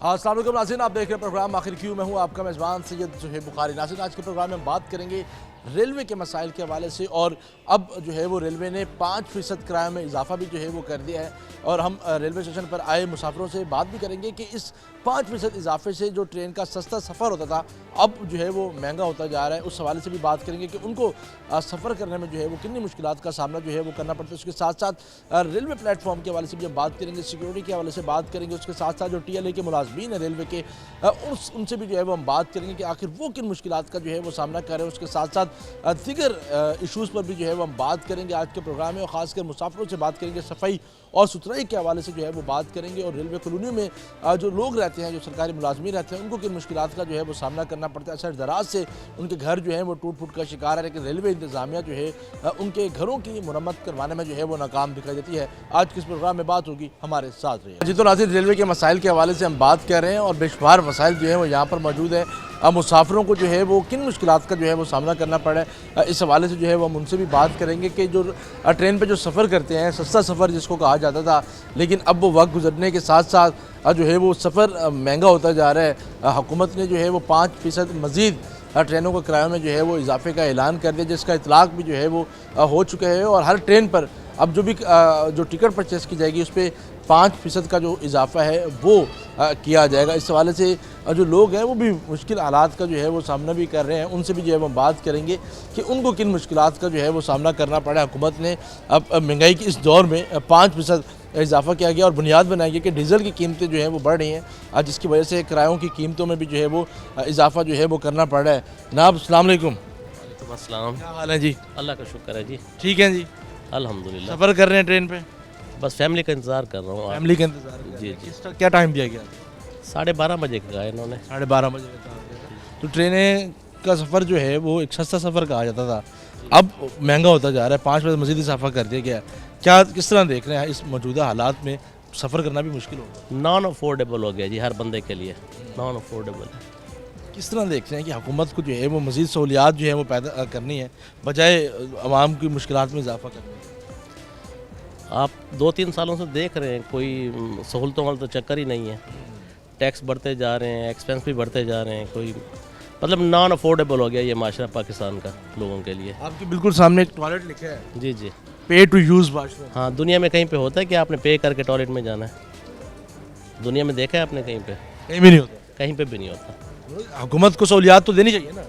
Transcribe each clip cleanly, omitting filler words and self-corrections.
अस्सलाम वालेकुम नाज़रीन, आप देख रहे हैं प्रोग्राम आखिर क्यों। मैं हूं आपका मेज़बान सैयद सुहेब बुखारी। नाज़रीन, आज के प्रोग्राम में हम बात करेंगे रेलवे के मसाइल के हवाले से। और अब जो है वो रेलवे ने 5% किराए में इजाफा भी जो है वो कर दिया है। और हम रेलवे स्टेशन पर आए मुसाफिरों से बात भी करेंगे कि इस 5% इजाफे से जो ट्रेन का सस्ता सफ़र होता था अब जो है वो महंगा होता जा रहा है। उस हवाले से भी बात करेंगे कि उनको सफ़र करने में जो है वो कितनी मुश्किलात का सामना जो है वो करना पड़ता है। उसके साथ साथ रेलवे प्लेटफॉर्म के हवाले से भी हम बात करेंगे, सिक्योरिटी के हवाले से बात करेंगे। उसके साथ साथ जो TLA के मुलाजमीन है रेलवे के, उनसे भी जो है वो हम बात करेंगे कि आखिर वो किन मुश्किलात का जो है वो सामना कर रहे हैं। उसके साथ साथ दीगर इशूज़ पर भी जो है वो हम बात करेंगे आज के प्रोग्राम में। और ख़ासकर मुसाफिरों से बात करेंगे, सफाई और सुथराई के हवाले से जो है वो बात करेंगे। और रेलवे कॉलोनियों में जो लोग रहते हैं, जो सरकारी मुलाजमीन रहते हैं, उनको किन मुश्किलात का जो है वो सामना करना पड़ता है। असर दराज से उनके घर जो है वो टूट फूट का शिकार है, लेकिन रेलवे इंतज़ामिया जो है उनके घरों की मुरम्मत करवाने में जो है वो नाकाम दिखाई देती है। आज के इस प्रोग्राम में बात होगी, हमारे साथ रहिए जी। तो नाज़रीन, रेलवे के मसाइल के हवाले से हम बात कर रहे हैं और बेशुमार मसाइल जो है वो यहाँ पर मौजूद है। अब मुसाफिरों को जो है वो किन मुश्किलात का जो है वो सामना करना पड़ा है, इस हवाले से जो है वो हम उनसे भी बात करेंगे कि जो ट्रेन पे जो सफ़र करते हैं, सस्ता सफ़र जिसको कहा जाता था, लेकिन अब वो वक्त गुजरने के साथ साथ जो है वो सफ़र महंगा होता जा रहा है। हुकूमत ने जो है वो 5% मज़ीद ट्रेनों के किराए में जो है वो इजाफे का ऐलान कर दिया, जिसका इतलाक़ भी जो है वो हो चुका है। और हर ट्रेन पर अब जो भी जो टिकट परचेस की जाएगी उस पर 5% का जो इजाफा है वो किया जाएगा। इस हवाले से जो लोग हैं वो भी मुश्किल हालात का जो है वो सामना भी कर रहे हैं। उनसे भी जो है हम बात करेंगे कि उनको किन मुश्किलात का जो है वो सामना करना पड़ा। हुकूमत ने अब महंगाई के इस दौर में 5% इजाफा किया गया और बुनियाद बनाई गई कि डीज़ल की कीमतें जो हैं वो बढ़ रही हैं, जिसकी वजह से किरायों की कीमतों में भी जो है वो इजाफा जो है वो करना पड़ रहा है। जनाब अस्सलाम वालेकुम। अस्सलाम। क्या हाल है जी? अल्लाह का शुक्र है जी, ठीक है जी। अल्हम्दुलिल्लाह। सफ़र कर रहे हैं ट्रेन पे? बस फैमिली का इंतज़ार कर रहा हूँ। फैमिली का इंतजार कर रहे जी हैं। जी, क्या टाइम दिया गया? 12:30 बजे का है इन्होंने। 12:30 बजे का टाइम दिया था। तो ट्रेनें का सफ़र जो है वो एक सस्ता सफ़र कहा जाता था, अब महंगा होता जा रहा है। 5% मज़ीद इजाफा कर दिया गया है। क्या किस तरह देख रहे हैं इस मौजूदा हालात में सफ़र करना भी मुश्किल होगा? नॉन अफोर्डेबल हो गया जी, हर बंदे के लिए नॉन अफोर्डेबल है। किस तरह देख रहे हैं कि हुकूमत को जो है वो मज़ीद सहूलियात जो है वो पैदा करनी है बजाय आवाम की मुश्किलात में इजाफा करने के? आप 2-3 सालों से देख रहे हैं कोई सहूलतों वाला तो चक्कर ही नहीं है। टैक्स बढ़ते जा रहे हैं, एक्सपेंस भी बढ़ते जा रहे हैं, कोई मतलब नॉन अफोर्डेबल हो गया ये माशरा पाकिस्तान का लोगों के लिए। आपके बिल्कुल सामने एक टॉयलेट लिखा है, जी जी, पे टू यूज़ वाशरूम। हाँ, दुनिया में कहीं पे होता है कि आपने पे करके टॉयलेट में जाना है? दुनिया में देखा है आपने कहीं पे? कहीं भी नहीं होता। कहीं पे भी नहीं होता। हुकूमत को सहूलियात तो देनी चाहिए ना,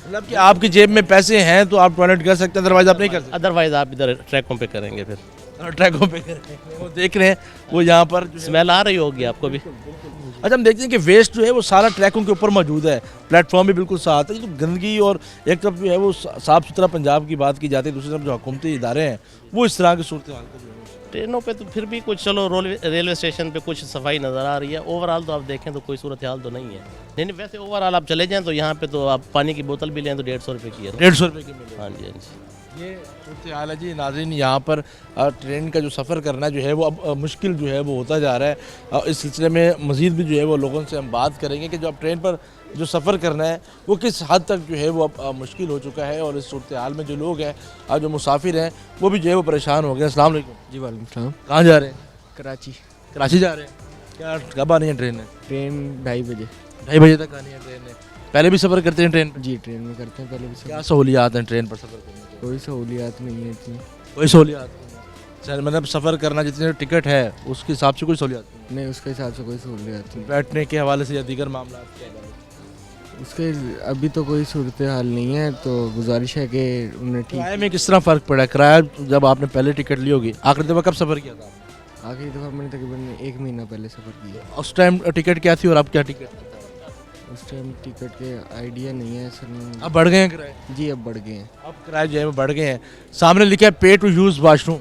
मतलब कि आपकी जेब में पैसे हैं तो आप टॉयलेट कर सकते हैं, अदरवाइज आप नहीं कर सकते। अदरवाइज आप इधर ट्रैकों पे करेंगे, फिर ट्रैकों पे करेंगे, वो देख रहे हैं वो यहाँ पर जो है। स्मेल आ रही होगी आपको भी। अच्छा, हम देखते हैं कि वेस्ट जो है वो सारा ट्रैकों के ऊपर मौजूद है, प्लेटफॉर्म भी बिल्कुल साफ है। तो गंदगी और एक तरफ जो है वो साफ़ सुथरा पंजाब की बात की जाती है, दूसरी तरफ जो हुकूमती इदारे हैं वो इस तरह की सूरत हाल को जो है ट्रेनों पे तो फिर भी कुछ, चलो रेलवे स्टेशन पे कुछ सफाई नज़र आ रही है। ओवरऑल तो आप देखें तो कोई सूरत हाल तो नहीं है। नहीं नहीं, वैसे ओवरऑल आप चले जाएँ तो यहाँ पे तो आप पानी की बोतल भी लें तो 150 रुपये की है। 150 रुपये की मिले। हाँ जी, हाँ जी। ये सूरत हाल है जी। नाज़रीन, यहाँ पर ट्रेन का जो सफ़र करना जो है वो अब मुश्किल जो है वो होता जा रहा है। इस सिलसिले में मज़ीद भी जो है वो लोगों से हम बात करेंगे कि जो अब ट्रेन पर जो सफ़र करना है वो किस हद तक जो है वो अब मुश्किल हो चुका है। और इस सूरत हाल में जो लोग हैं, जो मुसाफिर हैं, वो भी जो है वो परेशान हो गए। अस्सलाम वालेकुम जी वालेकुम सलाम। कहाँ जा रहे हैं? कराची। कराची जा रहे हैं? क्या कब आनी है ट्रेन? ट्रेन 2:30 बजे। 2:30 बजे तक आनी है ट्रेन है। पहले भी सफ़र करते हैं ट्रेन पर? जी, ट्रेन में करते हैं पहले भी क्या सब। सहूलियात हैं ट्रेन पर सफ़र करने की? कोई सहूलियात नहीं है इतनी। कोई सहूलियात नहीं है? मतलब सफ़र करना जितने टिकट है उसके हिसाब से कोई सहूलियात नहीं? नहीं, उसके हिसाब से कोई सहूलियात नहीं। बैठने के हवाले से या दीगर मामला क्या है? उसके अभी तो कोई सूरत हाल नहीं है, तो गुजारिश है कि उन्हें किराए ठीक। में किस तरह फ़र्क पड़ा है? किराया जब आपने पहले टिकट ली होगी, आखिरी दफ़ा कब सफ़र किया था? आखिरी दफ़ा मैंने तकरीबन 1 महीना पहले सफ़र किया। उस टाइम टिकट क्या थी और अब क्या टिकट? उस टाइम टिकट के आइडिया नहीं है सर। अब बढ़ गए हैं किराए? जी, अब बढ़ गए हैं। अब किराए जो है वो बढ़ गए हैं। सामने लिखा है पे टू यूज़ वाशरूम,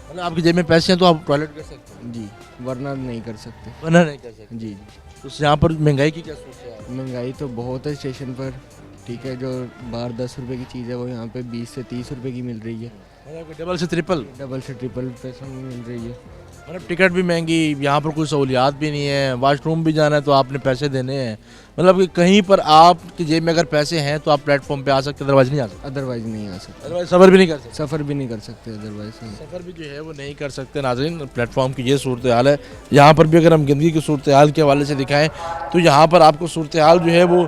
मतलब आपकी जेब में पैसे हैं तो आप टॉयलेट कर सकते हैं, जी, वरना नहीं कर सकते। वरना नहीं कर सकते। जी। तो यहाँ पर महंगाई की क्या सोच है? महंगाई तो बहुत है स्टेशन पर, ठीक है। जो बाहर 10 रुपये की चीज़ है वो यहाँ पे 20 से 30 रुपये की मिल रही है। डबल से ट्रिपल? डबल से ट्रिपल पैसों में मिल रही है। मतलब टिकट भी महंगी, यहाँ पर कोई सहूलियात भी नहीं है, वाशरूम भी जाना है तो आपने पैसे देने हैं। मतलब कि कहीं पर आपकी जेब में अगर पैसे हैं तो आप प्लेटफॉर्म पे आ सकते, अदरवाइज नहीं आ सकते। अदरवाइज नहीं आ सकते, अदरवाइज सफ़र भी नहीं कर सकते। सफ़र भी नहीं कर सकते अदरवाइज। सफ़र भी जो है वो नहीं कर सकते। नाज़रीन, प्लेटफॉर्म की ये सूरत हाल है। यहाँ पर भी अगर हम गंदगी की सूरत हाल के हवाले से दिखाएँ तो यहाँ पर आपको सूरत हाल जो है वो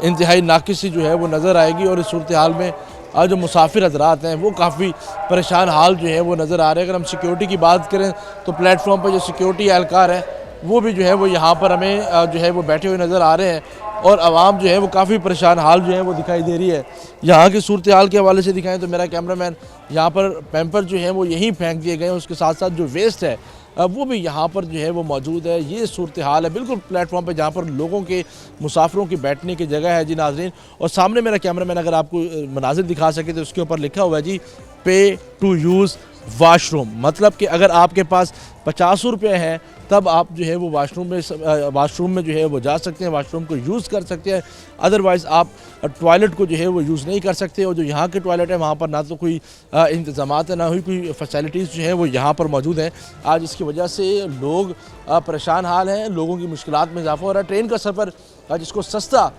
इंतहाई नाकिस सी जो है वो नज़र आएगी। और इस सूरत हाल में आज जो मुसाफिर हजरात हैं वो काफ़ी परेशान हाल जो है वो नज़र आ रहे हैं। अगर हम सिक्योरिटी की बात करें तो प्लेटफॉर्म पर जो सिक्योरिटी एहलकार है वो भी जो है वो यहाँ पर हमें जो है वो बैठे हुए नज़र आ रहे हैं। और आवाम जो है वो काफ़ी परेशान हाल जो है वो दिखाई दे रही है। यहाँ की सूरत हाल के हवाले से दिखाएं तो मेरा कैमरामैन, यहाँ पर पैम्पर जो है वो यहीं फेंक दिए गए हैं, उसके साथ साथ जो वेस्ट है वो भी यहाँ पर जो है वो मौजूद है। ये सूरत हाल है बिल्कुल प्लेटफॉर्म पे जहाँ पर लोगों के, मुसाफिरों की बैठने की जगह है जी नाज़रीन। और सामने मेरा कैमरामैन अगर आपको मनाजिर दिखा सके तो उसके ऊपर लिखा हुआ है जी पे टू यूज़ वाशरूम। मतलब कि अगर आपके पास 50 रुपये हैं तब आप जो है वो वाशरूम में जो है वो जा सकते हैं, वाशरूम को यूज़ कर सकते हैं। अदरवाइज़ आप टॉयलेट को जो है वो यूज़ नहीं कर सकते। और जो यहाँ के टॉयलेट है वहाँ पर ना तो कोई इंतज़ामात है, ना ही कोई फैसिलिटीज़ जो है वो यहाँ पर मौजूद हैं। आज इसकी वजह से लोग परेशान हाल हैं, लोगों की मुश्किलात में इजाफा हो रहा है। ट्रेन का सफ़र जिसको सस्ता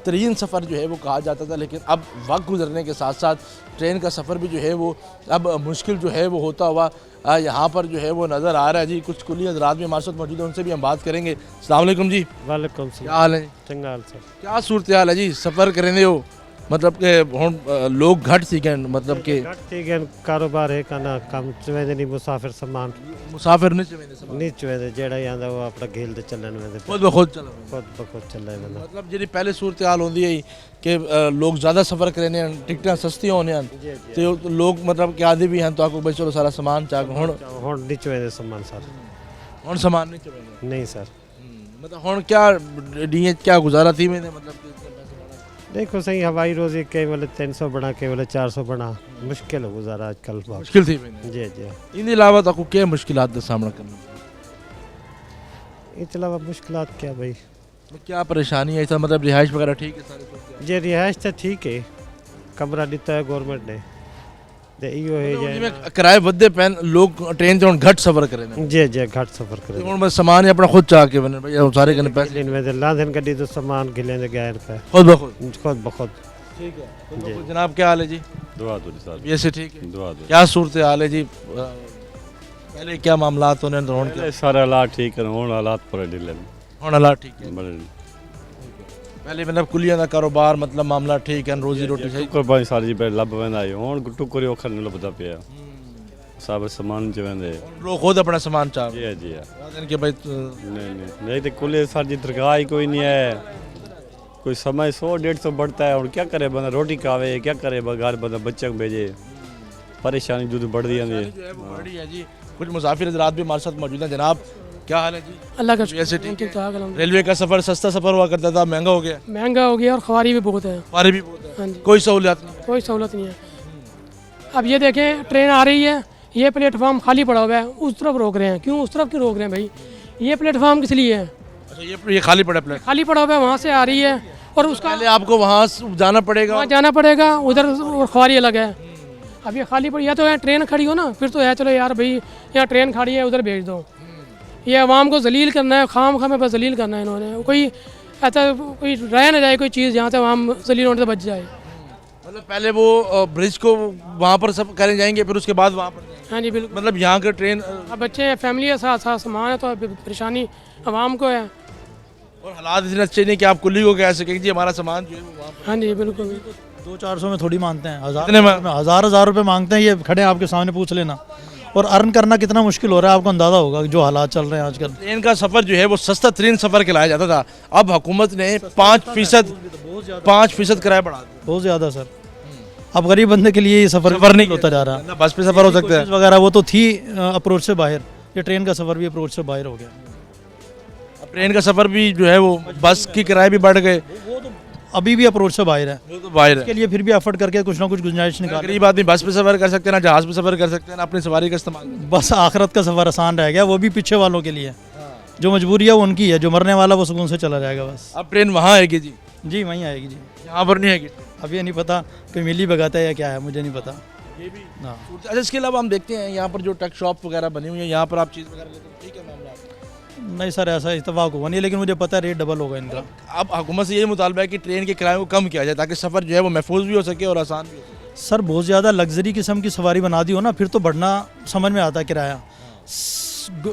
तरीन सफ़र जो है वो कहा जाता था, लेकिन अब वक्त गुजरने के साथ साथ ट्रेन का सफ़र भी जो है वो अब मुश्किल जो है वो होता हुआ यहाँ पर जो है वो नज़र आ रहा है जी। कुछ कुली हज़रात भी हमारे साथ मौजूद है, उनसे भी हम बात करेंगे। अस्सलाम वालेकुम जी। वालेकुम सलाम। क्या हाल है? चंगा हाल सर। क्या सूरत हाल है जी? सफ़र करेंगे हो मतलब कि हुण लोग घट सीखें, मतलब कि ठीक है, कारोबार है कहना कम चवेंदे नहीं, मुसाफिर सामान मुसाफिर नहीं चवेंदे नहीं चवेंदे, जेड़ा आंदा वो अपना घेल ते चलन वेंदे, खुद ब खुद चलो। खुद ब खुद चले वेंदा। मतलब जी पहले सूरत हाल होंदी है कि लोग ज़्यादा सफ़र करने, टिकटां सस्तियां होने तो लोग मतलब कि आदि भी हैं तो आपको भाई चलो सारा सामान चाक हुण नहीं चवेंदे सामान सर, हुण सामान नहीं चवेंदे नहीं सर। मतलब हुण क्या डी क्या गुजारा थी मैंने मतलब कि इतने पैसे बना? देखो सही, हवाई रोजी के वाले 300 बना, के वाले 400 बना, मुश्किल है गुजारा आजकल बहुत। मुश्किल थी मैंने। जी जी। इनके अलावा तो क्या मुश्किलात का सामना करना पड़ा? इसके अलावा मुश्किलात क्या भाई? क्या परेशानी है? ऐसा मतलब रिहाइश वगैरह ठीक है सारी? जे रिहाइश तो ठीक है, कमरा दिता है गवर्नमेंट ने ते इयो है जे जिवें किराए वधदे पैन, लोग ट्रेन ते हुण घट सफ़र करे ने। जी जी, घट सफर करे। हुण बस सामान ही अपना खुद चाह के बने भाई सारे कने पैसे लेन में लाधन गड्डी तो सामान गिले दे गए पे खुद ब खुद। खुद ब खुद। ठीक है जनाब, क्या हाल है जी? दुआ दो साहब, ये से ठीक है। दुआ दो। क्या सूरत हाल है जी? पहले क्या मामलात होने तो हुण क्या? पहले सारे हालात ठीक है, हुण हालात पूरे ढिले ने, हुण हालात ठीक है। बड़े पहले मतलब कुलियां दा कारोबार मतलब मामला ठीक है, रोजी रोटी सही? टुकर भाई सारी जी लब वेंदा है, हुण टुकर ओखर नहीं लभदा पिया, सब सामान च वेंदे। लोग खुद अपना सामान चाह जी जी। कि भाई नहीं तो कुल सारी जी दरगाह ही कोई नहीं है, कोई समय 100-150 बढ़ता है, और क्या करे बंदा, रोटी खावे क्या करे, घर बंदा बच्चे को भेजे, परेशानी जो बढ़ रही है। बड़ी है जी। कुछ मुसाफिर हज़रात भी हमारे साथ मौजूद हैं। जनाब क्या हाल है जी? अल्लाह का ऐसे शुक्र, ठीक ठीक ठाक अलहमदुलिल्लाह। रेलवे का सफ़र सस्ता सफ़र हुआ करता था, महंगा हो गया, महंगा हो गया और ख्वारी भी बहुत है। भारी भी बहुत है, हाँ जी, कोई सहूलियत नहीं। कोई सहूलत नहीं है। अब ये देखें, ट्रेन आ रही है, ये प्लेटफॉर्म खाली पड़ा हुआ है, उस तरफ रोक रहे हैं। क्यों उस तरफ क्यों रोक रहे हैं भाई? ये प्लेटफॉर्म किस लिए है? अच्छा, ये खाली पड़ा प्लेट, खाली पड़ा हुआ है, वहाँ से आ रही है और उसका पहले आपको वहाँ जाना पड़ेगा। वहाँ जाना पड़ेगा, उधर और ख्वारी अलग है। अब ये खाली पड़ी, या तो यहाँ ट्रेन खड़ी हो ना, फिर तो है चलो यार भाई यहाँ ट्रेन खड़ी है उधर भेज दो। ये आवाम को जलील करना है, खाम में बस जलील करना है इन्होंने। कोई ऐसा कोई रह ना जाए कोई चीज़ जहाँ से आवाम जलील होने से बच जाए। मतलब पहले वो ब्रिज को वहाँ पर सब करें जाएंगे, फिर उसके बाद वहाँ पर जाएंगे। हाँ जी बिल्कुल। मतलब यहाँ के ट्रेन अब बच्चे हैं, फैमिली है, साथ साथ सामान है, तो अब परेशानी आवाम को है। और हालात इतने अच्छे नहीं कि आप कुल्ली को कह सकें जी हमारा सामान जो है वो वहाँ हाँ जी बिल्कुल। 200-400 में थोड़ी मांगते हैं, कितने में? हज़ार रुपए मांगते हैं। ये खड़े हैं आपके सामने, पूछ लेना। और अर्न करना कितना मुश्किल हो रहा है आपको अंदाज़ा होगा, जो हालात चल रहे हैं आजकल। ट्रेन का सफ़र जो है वो सस्ता तरीन सफ़र कहलाया जाता था, अब हुकूमत ने 5% किराया बढ़ा दिया। बहुत ज़्यादा सर। अब गरीब बंदे के लिए ये सफ़र नहीं होता जा रहा है। मतलब बस पे सफ़र हो सकता है वगैरह वो तो थी अप्रोच से बाहर, ये ट्रेन का सफ़र भी अप्रोच से बाहर हो गया। अब ट्रेन का सफ़र भी जो है वो बस की किराए भी बढ़ गए, अभी भी अप्रोच से बाहर है, वो तो बाहर है। इसके लिए फिर भी एफर्ट करके कुछ ना कुछ गुंजाइश निकाल। गरीब आदमी बस पे सफ़र कर सकते हैं ना, जहाज़ पे सफ़र कर सकते हैं ना, अपनी सवारी का इस्तेमाल। बस आखिरत का सफ़र आसान रह गया, वो भी पीछे वालों के लिए। जो मजबूरी है वो उनकी है, जो मरने वाला वो सुकून से चला जाएगा बस। अब ट्रेन वहाँ आएगी जी, जी वहीं आएगी जी। यहाँ पर नहीं आएगी। अब ये नहीं पता कोई मिली भगाता है या क्या है, मुझे नहीं पता। ये भी हाँ। अच्छा, इसके अलावा हम देखते हैं यहाँ पर जो टक शॉप वगैरह बनी हुई है, यहाँ पर आप चीज़ वगैरह लेते हैं, ठीक है मामला। नहीं सर, ऐसा इत्तेफाक हुआ नहीं, लेकिन मुझे पता है रेट डबल होगा इनका। अब हुकूमत से ये मुतालबा है कि ट्रेन के किराए को कम किया जाए ताकि सफ़र जो है वो महफूज भी हो सके और आसान भी हो सके। सर बहुत ज़्यादा लग्जरी किस्म की सवारी बना दी हो ना, फिर तो बढ़ना समझ में आता है किराया।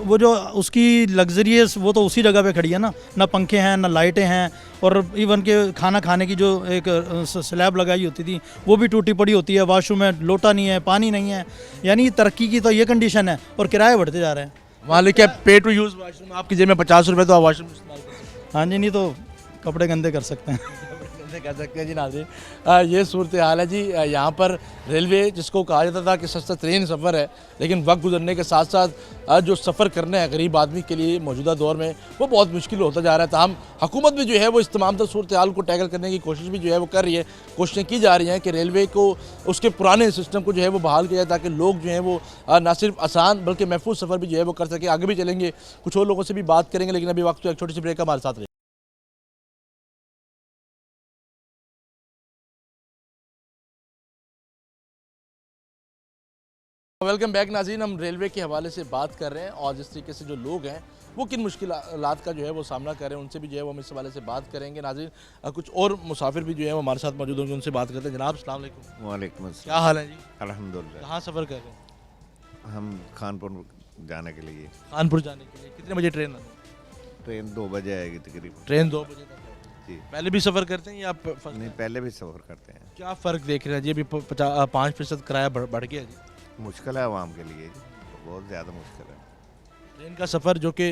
वो जो उसकी लग्जरी है वो तो उसी जगह पे खड़ी है ना पंखे हैं ना लाइटें हैं, और इवन के खाना खाने की जो एक स्लैब लगाई होती थी वो भी टूटी पड़ी होती है, वॉशरूम में लोटा नहीं है, पानी नहीं है। यानी तरक्की की तो ये कंडीशन है और किराए बढ़ते जा रहे हैं। वहाँ लिखे पे टू यूज़ वाशरूम, आपकी जेब में 50 रुपये तो आप वाशरूम इस्तेमाल कर सकते हैं। हाँ जी, नहीं तो कपड़े गंदे कर सकते हैं। ऐसे कह सकते हैं जी नाज़रीन। ये सूरत हाल है जी। यहाँ पर रेलवे जिसको कहा जाता था कि सस्ता ट्रेन सफ़र है, लेकिन वक्त गुजरने के साथ साथ जो सफ़र करना है गरीब आदमी के लिए मौजूदा दौर में वो बहुत मुश्किल होता जा रहा है। ताहम हुकूमत भी जो है वो इस तमाम तर सूरत हाल को टैकल करने की कोशिश भी जो है वो कर रही है। कोशिशें की जा रही हैं कि रेलवे को उसके पुराने सिस्टम को जो है वो बहाल किया जाए ताकि लोग जो हैं वो ना सिर्फ आसान बल्कि महफूज सफ़र भी जो है वो कर सके। आगे भी चलेंगे, कुछ और लोगों से भी बात करेंगे, लेकिन अभी वक्त तो एक छोटी सी ब्रेक का हमारे साथ रहे। वेलकम बैक नाज़रीन। हम रेलवे के हवाले से बात कर रहे हैं और जिस तरीके से जो लोग हैं वो किन मुश्किलात का जो है वो सामना कर रहे हैं, उनसे भी जो है वो हम इस हवाले से बात करेंगे। नाज़रीन कुछ और मुसाफिर भी जो है वो हमारे साथ मौजूद होंगे, उनसे बात करते हैं। जनाब अस्सलाम वालेकुम। वालेकुम अस्सलाम। क्या हाल है जी? अल्हम्दुलिल्लाह। कहाँ सफ़र कर रहे हैं? हम खानपुर जाने के लिए। कानपुर जाने के लिए कितने बजे ट्रेन आती है? ट्रेन 2 बजे आएगी तकरीबन। ट्रेन 2 बजे तक है। जी। पहले भी सफ़र करते हैं या नहीं, पहले भी सफ़र करते हैं। क्या फ़र्क देख रहे हैं जी? अभी 5% किराया बढ़ गया जी। मुश्किल है आवाम के लिए, बहुत ज़्यादा मुश्किल है। ट्रेन का सफ़र जो कि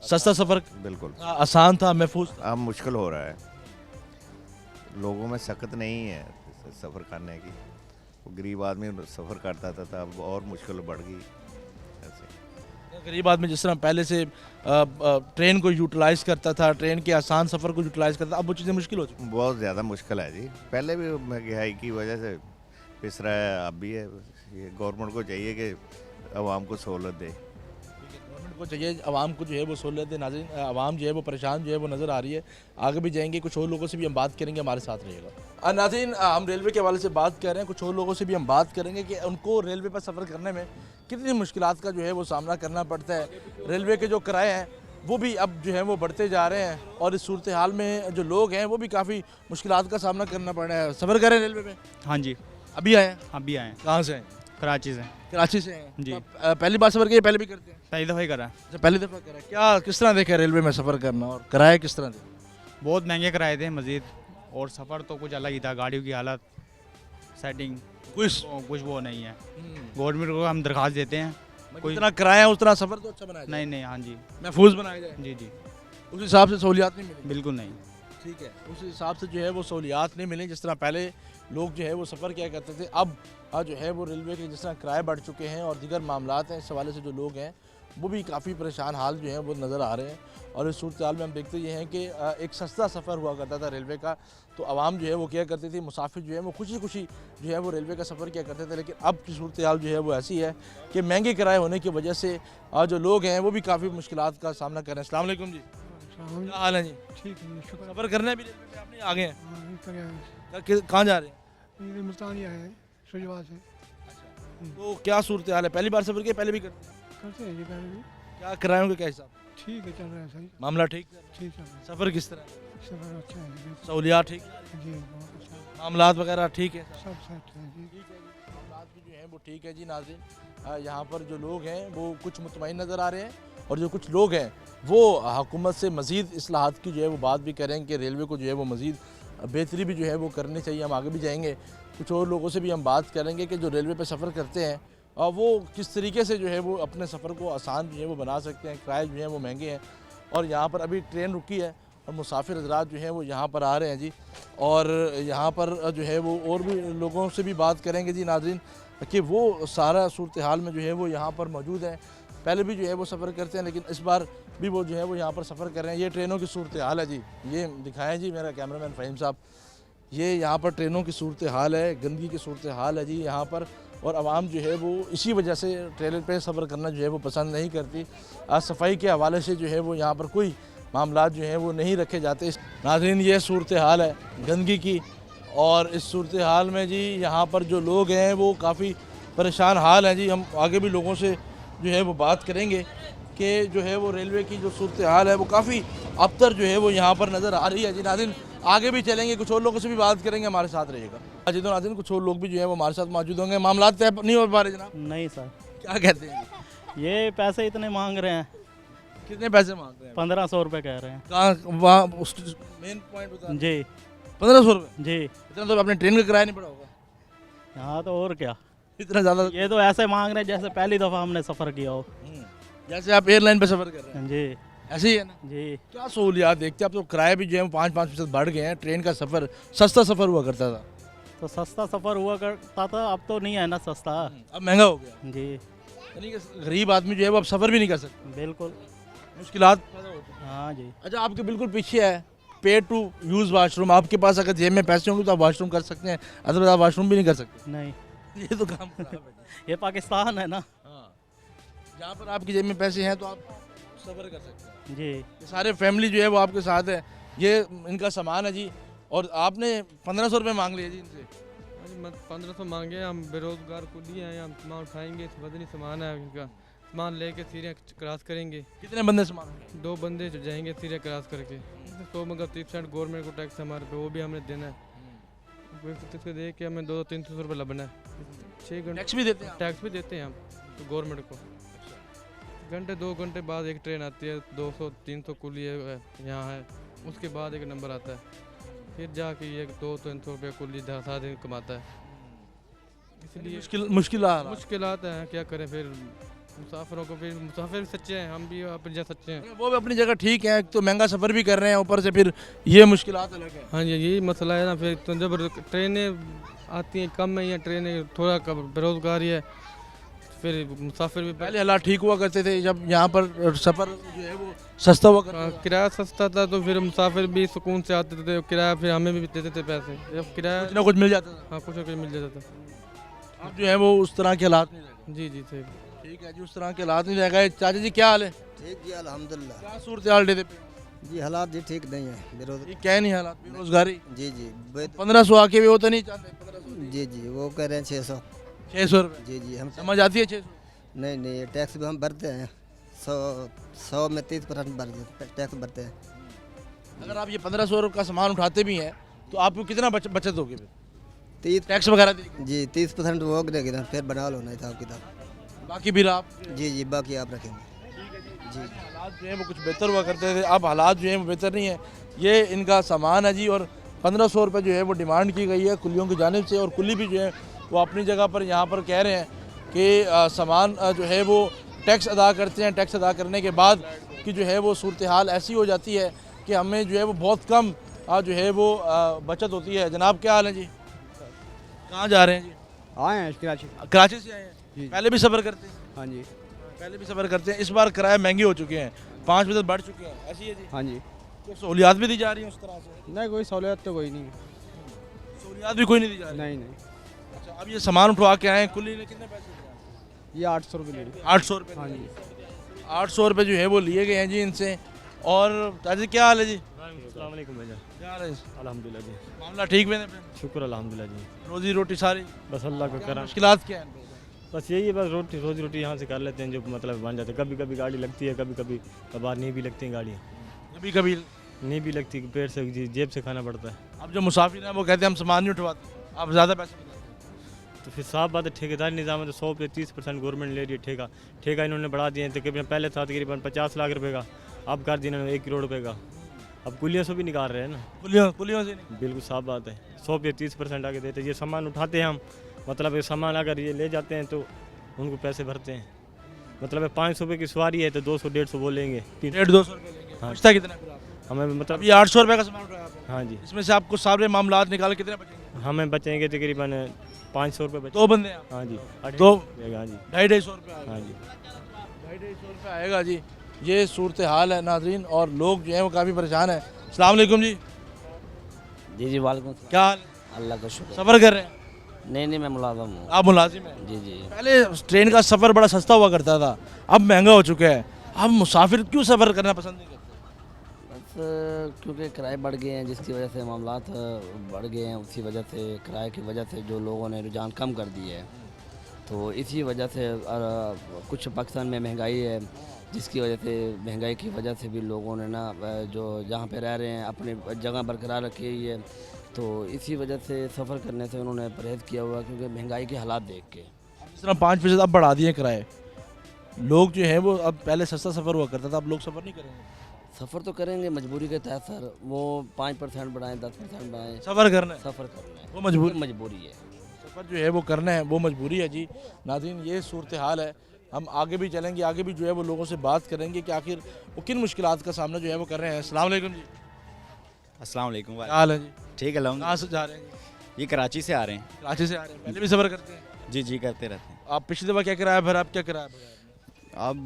सस्ता सफ़र बिल्कुल आसान था, महफूज था। अब मुश्किल हो रहा है, लोगों में सकत नहीं है सफ़र करने की। वो गरीब आदमी सफ़र करता था अब और मुश्किल बढ़ गई ऐसे। गरीब आदमी जिस तरह पहले से ट्रेन को यूटिलाइज़ करता था, ट्रेन के आसान सफ़र को यूटिलाइज़ करता था, अब वो चीज़ें मुश्किल हो चुकी हैं। बहुत ज़्यादा मुश्किल है जी। पहले भी महंगाई की वजह से पिस रहा है, अब भी है। ये गवर्नमेंट को चाहिए कि आवाम को सहूलत दे। गवर्नमेंट को चाहिए आवाम को जो है वो सहूलत दे। नाज़रीन आवाम जो है वो परेशान जो है वो नज़र आ रही है। आगे भी जाएंगे, कुछ और लोगों से भी हम बात करेंगे, हमारे साथ रहिएगा। नाज़रीन हम रेलवे के हवाले से बात कर रहे हैं, कुछ और लोगों से भी हम बात करेंगे कि उनको रेलवे पर सफ़र करने में कितनी मुश्किलात का जो है वो सामना करना पड़ता है। रेलवे के जो किराए हैं वो भी अब जो है वो बढ़ते जा रहे हैं और इस सूरत हाल में जो लोग हैं वो भी काफ़ी मुश्किलात का सामना करना पड़ रहा है। सफ़र करें रेलवे में? हाँ जी, अभी आए हैं? अभी आए हैं, कहाँ से हैं? कराची से। कराची से हैं जी। तो पहली बार सफ़र किया, पहले भी करते हैं? पहली दफ़ा ही करा है। अच्छा, पहली दफ़ा करा। क्या किस तरह देखा रेलवे में सफ़र करना और किराए किस तरह देखे? बहुत महंगे कराए थे मज़ीद, और सफ़र तो कुछ अलग ही था। गाड़ियों की हालत, सेटिंग कुछ वो नहीं है। गवर्नमेंट को हम दरख्वास्त देते हैं कोई जितना किराया उतना सफ़र तो अच्छा बनाया जाए, नहीं नहीं। हाँ जी, महफूज बनाया जाए, जी जी, उस हिसाब से सहूलियात नहीं मिली। बिल्कुल नहीं। ठीक है, उस हिसाब से जो है वो सहूलियात नहीं मिली जिस तरह पहले लोग जो है वो सफ़र किया करते थे। अब जो है वो रेलवे के जिस तरह किराए बढ़ चुके हैं और दीगर मामलात हैं, इस हवाले से जो लोग हैं वो भी काफ़ी परेशान हाल जो है वो नज़र आ रहे हैं। और इस सूरत हाल में हम देखते ये हैं कि एक सस्ता सफ़र हुआ करता था रेलवे का, तो आवाम जो है वो किया करती थी, मुसाफिर जो है वो खुशी खुशी जो है वो रेलवे का सफ़र किया करते थे। लेकिन अब की सूरत हाल जो है वो ऐसी है कि महंगे किराए होने की वजह से जो लोग हैं वो भी काफ़ी मुश्किलात का सामना कर रहे हैं। अस्सलाम वालेकुम जी, क्या हाल है जी? ठीक है, शुक्र। सफ़र करने भी रेलवे में आप नहीं आ गए हैं? हाँ, कर आए हैं। कहाँ जा रहे हैं? ये मुल्तान ही आए हैं, शुजवात से। तो क्या सूरत हाल है? पहली बार सफ़र किया, पहले भी करते हैं? करते हैं जी पहले भी। क्या किरायों का क्या हिसाब? ठीक है, चल रहा है सही। मामला ठीक चल रहा है? ठीक चल रहा है, सफ़र किस तरह है? सफर अच्छा है जी। सहूलियात ठीक, जी बहुत अच्छा है। मामलात वगैरह ठीक है? सब सेट है जी। ठीक है जी, मामलात भी जो हैं वो ठीक है जी। नाज़रीन यहाँ पर जो लोग हैं वो कुछ मुतमईन नज़र आ रहे हैं और जो कुछ लोग हैं वो हुकूमत से मज़ीद इस्लाहात की जो है वो बात भी करें कि रेलवे को जो है वो मज़ीद बेहतरी भी जो है वो करनी चाहिए। हम आगे भी जाएंगे, कुछ और लोगों से भी हम बात करेंगे कि जो रेलवे पर सफ़र करते हैं वो किस तरीके से जो है वो अपने सफ़र को आसान जो है वो बना सकते हैं। किराए जो हैं वो महंगे हैं और यहाँ पर अभी ट्रेन रुकी है और मुसाफिर हज़रात जो हैं वो यहाँ पर आ रहे हैं जी। और यहाँ पर जो है वो और भी लोगों से भी बात करेंगे जी नाज़रीन कि वो सारा सूरत हाल में जो है वो यहाँ पर मौजूद है। पहले भी जो है वो सफ़र करते हैं लेकिन इस बार भी वो जो है वो यहाँ पर सफ़र कर रहे हैं। ये ट्रेनों की सूरत हाल है जी, ये दिखाएँ जी मेरा कैमरामैन फ़हीम साहब। ये यहाँ पर ट्रेनों की सूरत हाल है, गंदगी की सूरत हाल है जी यहाँ पर। और आवाम जो है वो इसी वजह से ट्रेन पे सफ़र करना जो है वो पसंद नहीं करती। सफाई के हवाले से जो है वो यहाँ पर कोई मामलात जो हैं वो नहीं रखे जाते। नाज़रीन ये सूरत हाल है गंदगी की और इस सूरत हाल में जी यहाँ पर जो लोग हैं वो काफ़ी परेशान हाल हैं जी। हम आगे भी लोगों से जो है वो बात करेंगे कि जो है वो रेलवे की जो सूरत हाल है वो काफ़ी अबतर जो है वो यहाँ पर नज़र आ रही है जी। नाज़रीन आगे भी चलेंगे, कुछ और लोगों से भी बात करेंगे, हमारे साथ रहिएगा जी। तो नाज़रीन कुछ और लोग भी जो है वो हमारे साथ मौजूद होंगे। मामला तय नहीं हो पा रहे जनाब, नहीं सर, क्या कहते हैं जी? ये पैसे इतने मांग रहे हैं, कितने पैसे मांग रहे हैं? 1500 रुपये कह रहे हैं कहाँ वहाँ उस मेन पॉइंट बता जी। 1500 रुपये? जी, इतना तो अपने ट्रेन का किराया नहीं पड़ा होगा यहाँ तो और क्या, इतना ज़्यादा। ये तो ऐसे मांग रहे हैं जैसे पहली दफ़ा हमने सफ़र किया हो। जैसे आप एयरलाइन पे सफ़र कर रहे हैं जी ऐसे ही है ना जी। क्या सहूलियात देखते हैं अब तो किराए भी जो है 5-5% बढ़ गए हैं। ट्रेन का सफ़र सस्ता सफ़र हुआ करता था, तो सस्ता सफ़र हुआ करता था, अब तो नहीं है ना सस्ता। अब महंगा हो गया। जी यानी कि गरीब आदमी जो है वो अब सफ़र भी नहीं कर सकता, बिल्कुल, मुश्किलात पैदा होती हैं। हाँ जी। अच्छा, आपके बिल्कुल पीछे है पे टू यूज़ वाशरूम। आपके पास अगर जेब में पैसे होंगे तो आप वाशरूम कर सकते हैं, अदरवाइज आप वाशरूम भी नहीं कर सकते। नहीं, ये तो काम खराब है ये पाकिस्तान है ना। हाँ, जहाँ पर आपकी जेब में पैसे हैं तो आप सफ़र कर सकते हैं जी। ये सारे फैमिली जो है वो आपके साथ है। ये इनका सामान है जी, और आपने 1500 रुपये मांग लिए जी इनसे। 1500 मांगे, हम बेरोजगार कुली हैं, हम सामान उठाएंगे, वजनी सामान है इनका, सामान लेके सीरिया क्रॉस करेंगे। कितने बंदे सामान? 2 बंदे जाएंगे सीरिया क्रॉस करके। तो मगर 30% गवर्नमेंट को टैक्स हमारे पे, वो भी हमने देना है। इसको दे के हमें 200-300 रुपये लगना है। 6 घंटे टैक्स भी देते हैं? टैक्स भी देते हैं हम तो गवर्नमेंट को। घंटे 2 घंटे बाद एक ट्रेन आती है, 200-300 कुली यहाँ है, उसके बाद एक नंबर आता है, फिर जाके ये 200-300 रुपये कुली 10 दिन कमाता है। इसलिए मुश्किलात हैं, क्या करें फिर मुसाफिरों को। फिर मुसाफिर भी सच्चे हैं, हम भी अपनी जगह सच्चे हैं। वो भी अपनी जगह ठीक है, तो महंगा सफ़र भी कर रहे हैं, ऊपर से फिर ये मुश्किलात अलग है। हाँ जी, यही मसला है ना। फिर तो जब ट्रेनें आती हैं कम है या ट्रेनें थोड़ा बेरोजगारी है, फिर मुसाफिर भी पहले हालात ठीक हुआ करते थे जब यहाँ पर सफ़र जो है वो सस्ता हुआ करता था। किराया सस्ता था तो फिर मुसाफिर भी सुकून से आते थे, किराया फिर हमें भी देते थे पैसे, जब किराया कुछ ना कुछ मिल जाता था। हाँ, कुछ ना कुछ मिल जाता था। अब जो है वो उस तरह के हालात नहीं रह जी जी सही, ठीक है जी, उस तरह के हालात नहीं रह गए। चाचा जी क्या हाल है? ठीक जी अल्हम्दुलिल्लाह। क्या सूरत हाल देते पे? जी हालात जी ठीक नहीं है, बेरोजगारी। क्या नहीं हालात? बेरोजगारी। जी जी 1500 आके भी होता नहीं चाहते। 1500 जी जी, वो कह रहे हैं 600 रुपये। जी जी, हम समझ आती है 600? नहीं नहीं, ये टैक्स भी हम भरते हैं, 100 में 30% भर टैक्स भरते हैं। अगर आप ये 1500 रुपये का सामान उठाते भी हैं तो आपको कितना बचत होगी फिर? 30 टैक्स वगैरह देगी? जी 30% वो गिरेगा, फिर बना लो ना हिसाब किताब। बाकी फिर आप? जी जी, बाकी आप रखेंगे। जी, हालात जो है वो कुछ बेहतर हुआ करते थे, अब हालात जो है वो बेहतर नहीं है। ये इनका सामान है जी, और 1500 रुपये जो है वो डिमांड की गई है कुलियों की जानिब से, और कुली भी जो है वो अपनी जगह पर यहाँ पर कह रहे हैं कि सामान जो है वो टैक्स अदा करते हैं। टैक्स अदा करने के बाद की जो है वो सूरत हाल ऐसी हो जाती है कि हमें जो है वो बहुत कम जो है वो बचत होती है। जनाब क्या हाल है जी? कहाँ जा रहे हैं जी? आए हैं कराची। कराची से आए हैं? पहले भी सफ़र करते हैं? हाँ जी, पहले भी सफ़र करते हैं। इस बार किराए महंगे हो चुके हैं, 5% बढ़ चुके हैं, ऐसी है जी? हाँ जी। तो सहूलियात भी दी जा रही हैं उस तरह से? नहीं, कोई सहूलियत तो कोई नहीं। सहूलियात भी कोई नहीं दी जा रही? नहीं नहीं। अच्छा, अब ये सामान उठवा के आए हैं, कुली ने कितने पैसे दिए? ये 800 रुपये ले लिए। 800 रुपये? हाँ जी, 800 रुपये जो है वो लिए गए हैं जी इनसे। और ताजी क्या हाल है जी? अस्सलाम वालेकुम भैया। क्या हाल है? अल्हम्दुलिल्लाह जी, मामला ठीक है? शुक्र अल्हम्दुलिल्लाह जी। रोजी रोटी सारी? बस अल्लाह का करम। मुश्किलात क्या है? बस यही है, बस रोजी रोटी यहाँ से कर लेते हैं, जो मतलब बन जाते हैं। कभी कभी गाड़ी लगती है, कभी कभी कभार नहीं भी लगती हैं गाड़ियाँ। कभी कभी नहीं भी लगती, पेट से जेब से खाना पड़ता है। अब जो मुसाफिर हैं वो कहते हैं हम सामान नहीं उठवाते, आप ज़्यादा पैसे बताते हैं। तो फिर साफ बात है, ठेकेदारी निज़ाम है, तो 100 पे 30% गवर्नमेंट ले रही है। ठेका इन्होंने बढ़ा दिए हैं, तकरीबन पहले था तकरीबन 50 लाख रुपये का, अब कर दिया इन्होंने 1 करोड़ रुपये का। अब कुलियों से भी निकाल रहे हैं ना, कुलियों से नहीं? बिल्कुल साफ बात है, 100 पे 30% आगे देते हैं। ये सामान उठाते हैं हम, मतलब ये सामान अगर ये ले जाते हैं तो उनको पैसे भरते हैं। मतलब 500 रुपये की सवारी है तो 200-150 वो लेंगे, 150-200 रुपये लेंगे। हाँ, बचता कितना फिर आपको? हमें मतलब ये 800 रुपये का सामान उठाया आपने? हाँ जी, इसमें से आपको सारे मामलात निकाल कितने बचेंगे? हमें बचेंगे तकरीबन 500 रुपये बचे। 2 बंदे हैं? हाँ जी, दो? हाँ जी, 250 रुपये आएगा। हाँ जी, 250 रुपये आएगा जी। ये सूरत हाल है नाजरीन, और लोग जो हैं वो काफ़ी परेशान हैं। अस्सलाम वालेकुम जी। जी जी, वालेकुम। क्या हाल है? अल्लाह का शुक्र। सफ़र कर रहे हैं? नहीं, मैं मुलाजिम हूँ। आप मुलाजिम हैं? जी जी। पहले ट्रेन का सफ़र बड़ा सस्ता हुआ करता था, अब महंगा हो चुका है। अब मुसाफिर क्यों सफ़र करना पसंद नहीं करते? बस क्योंकि किराए बढ़ गए हैं, जिसकी वजह से मामलात बढ़ गए हैं, उसी वजह से किराए की वजह से जो लोगों ने रुझान कम कर दिए है। तो इसी वजह से कुछ पाकिस्तान में महंगाई है, जिसकी वजह से महंगाई की वजह से भी लोगों ने ना जो जहाँ पे रह रहे हैं अपनी जगह बरकरार रखी हुई है, तो इसी वजह से सफ़र करने से उन्होंने परहेज़ किया हुआ, क्योंकि महंगाई के हालात देख के। जिस तरह 5% अब बढ़ा दिए किराए, लोग जो हैं वो अब पहले सस्ता सफ़र हुआ करता था, अब लोग सफ़र नहीं करेंगे। सफ़र तो करेंगे मजबूरी के तहत सर, वो 5% बढ़ाएं 10% बढ़ाएं, सफ़र करना है, सफ़र करना है, वो मजबूरी है, सफ़र जो है वो करना है, वो मजबूरी है जी। नाज़रीन ये सूरत हाल है, हम आगे भी चलेंगे, आगे भी जो है वो लोगों से बात करेंगे कि आखिर वो किन मुश्किलात का सामना जो है वो कर रहे हैं। अस्सलाम वालेकुम जी। अस्सलाम वालेकुम। क्या हाल है जी? ठीक है। कहाँ से जा रहे हैं? ये कराची से आ रहे हैं। कराची से आ रहे हैं, पहले भी सफ़र करते हैं? जी जी करते रहते हैं। आप पिछली दफ़ा क्या किराया भरा, अब क्या किराया भरा? अब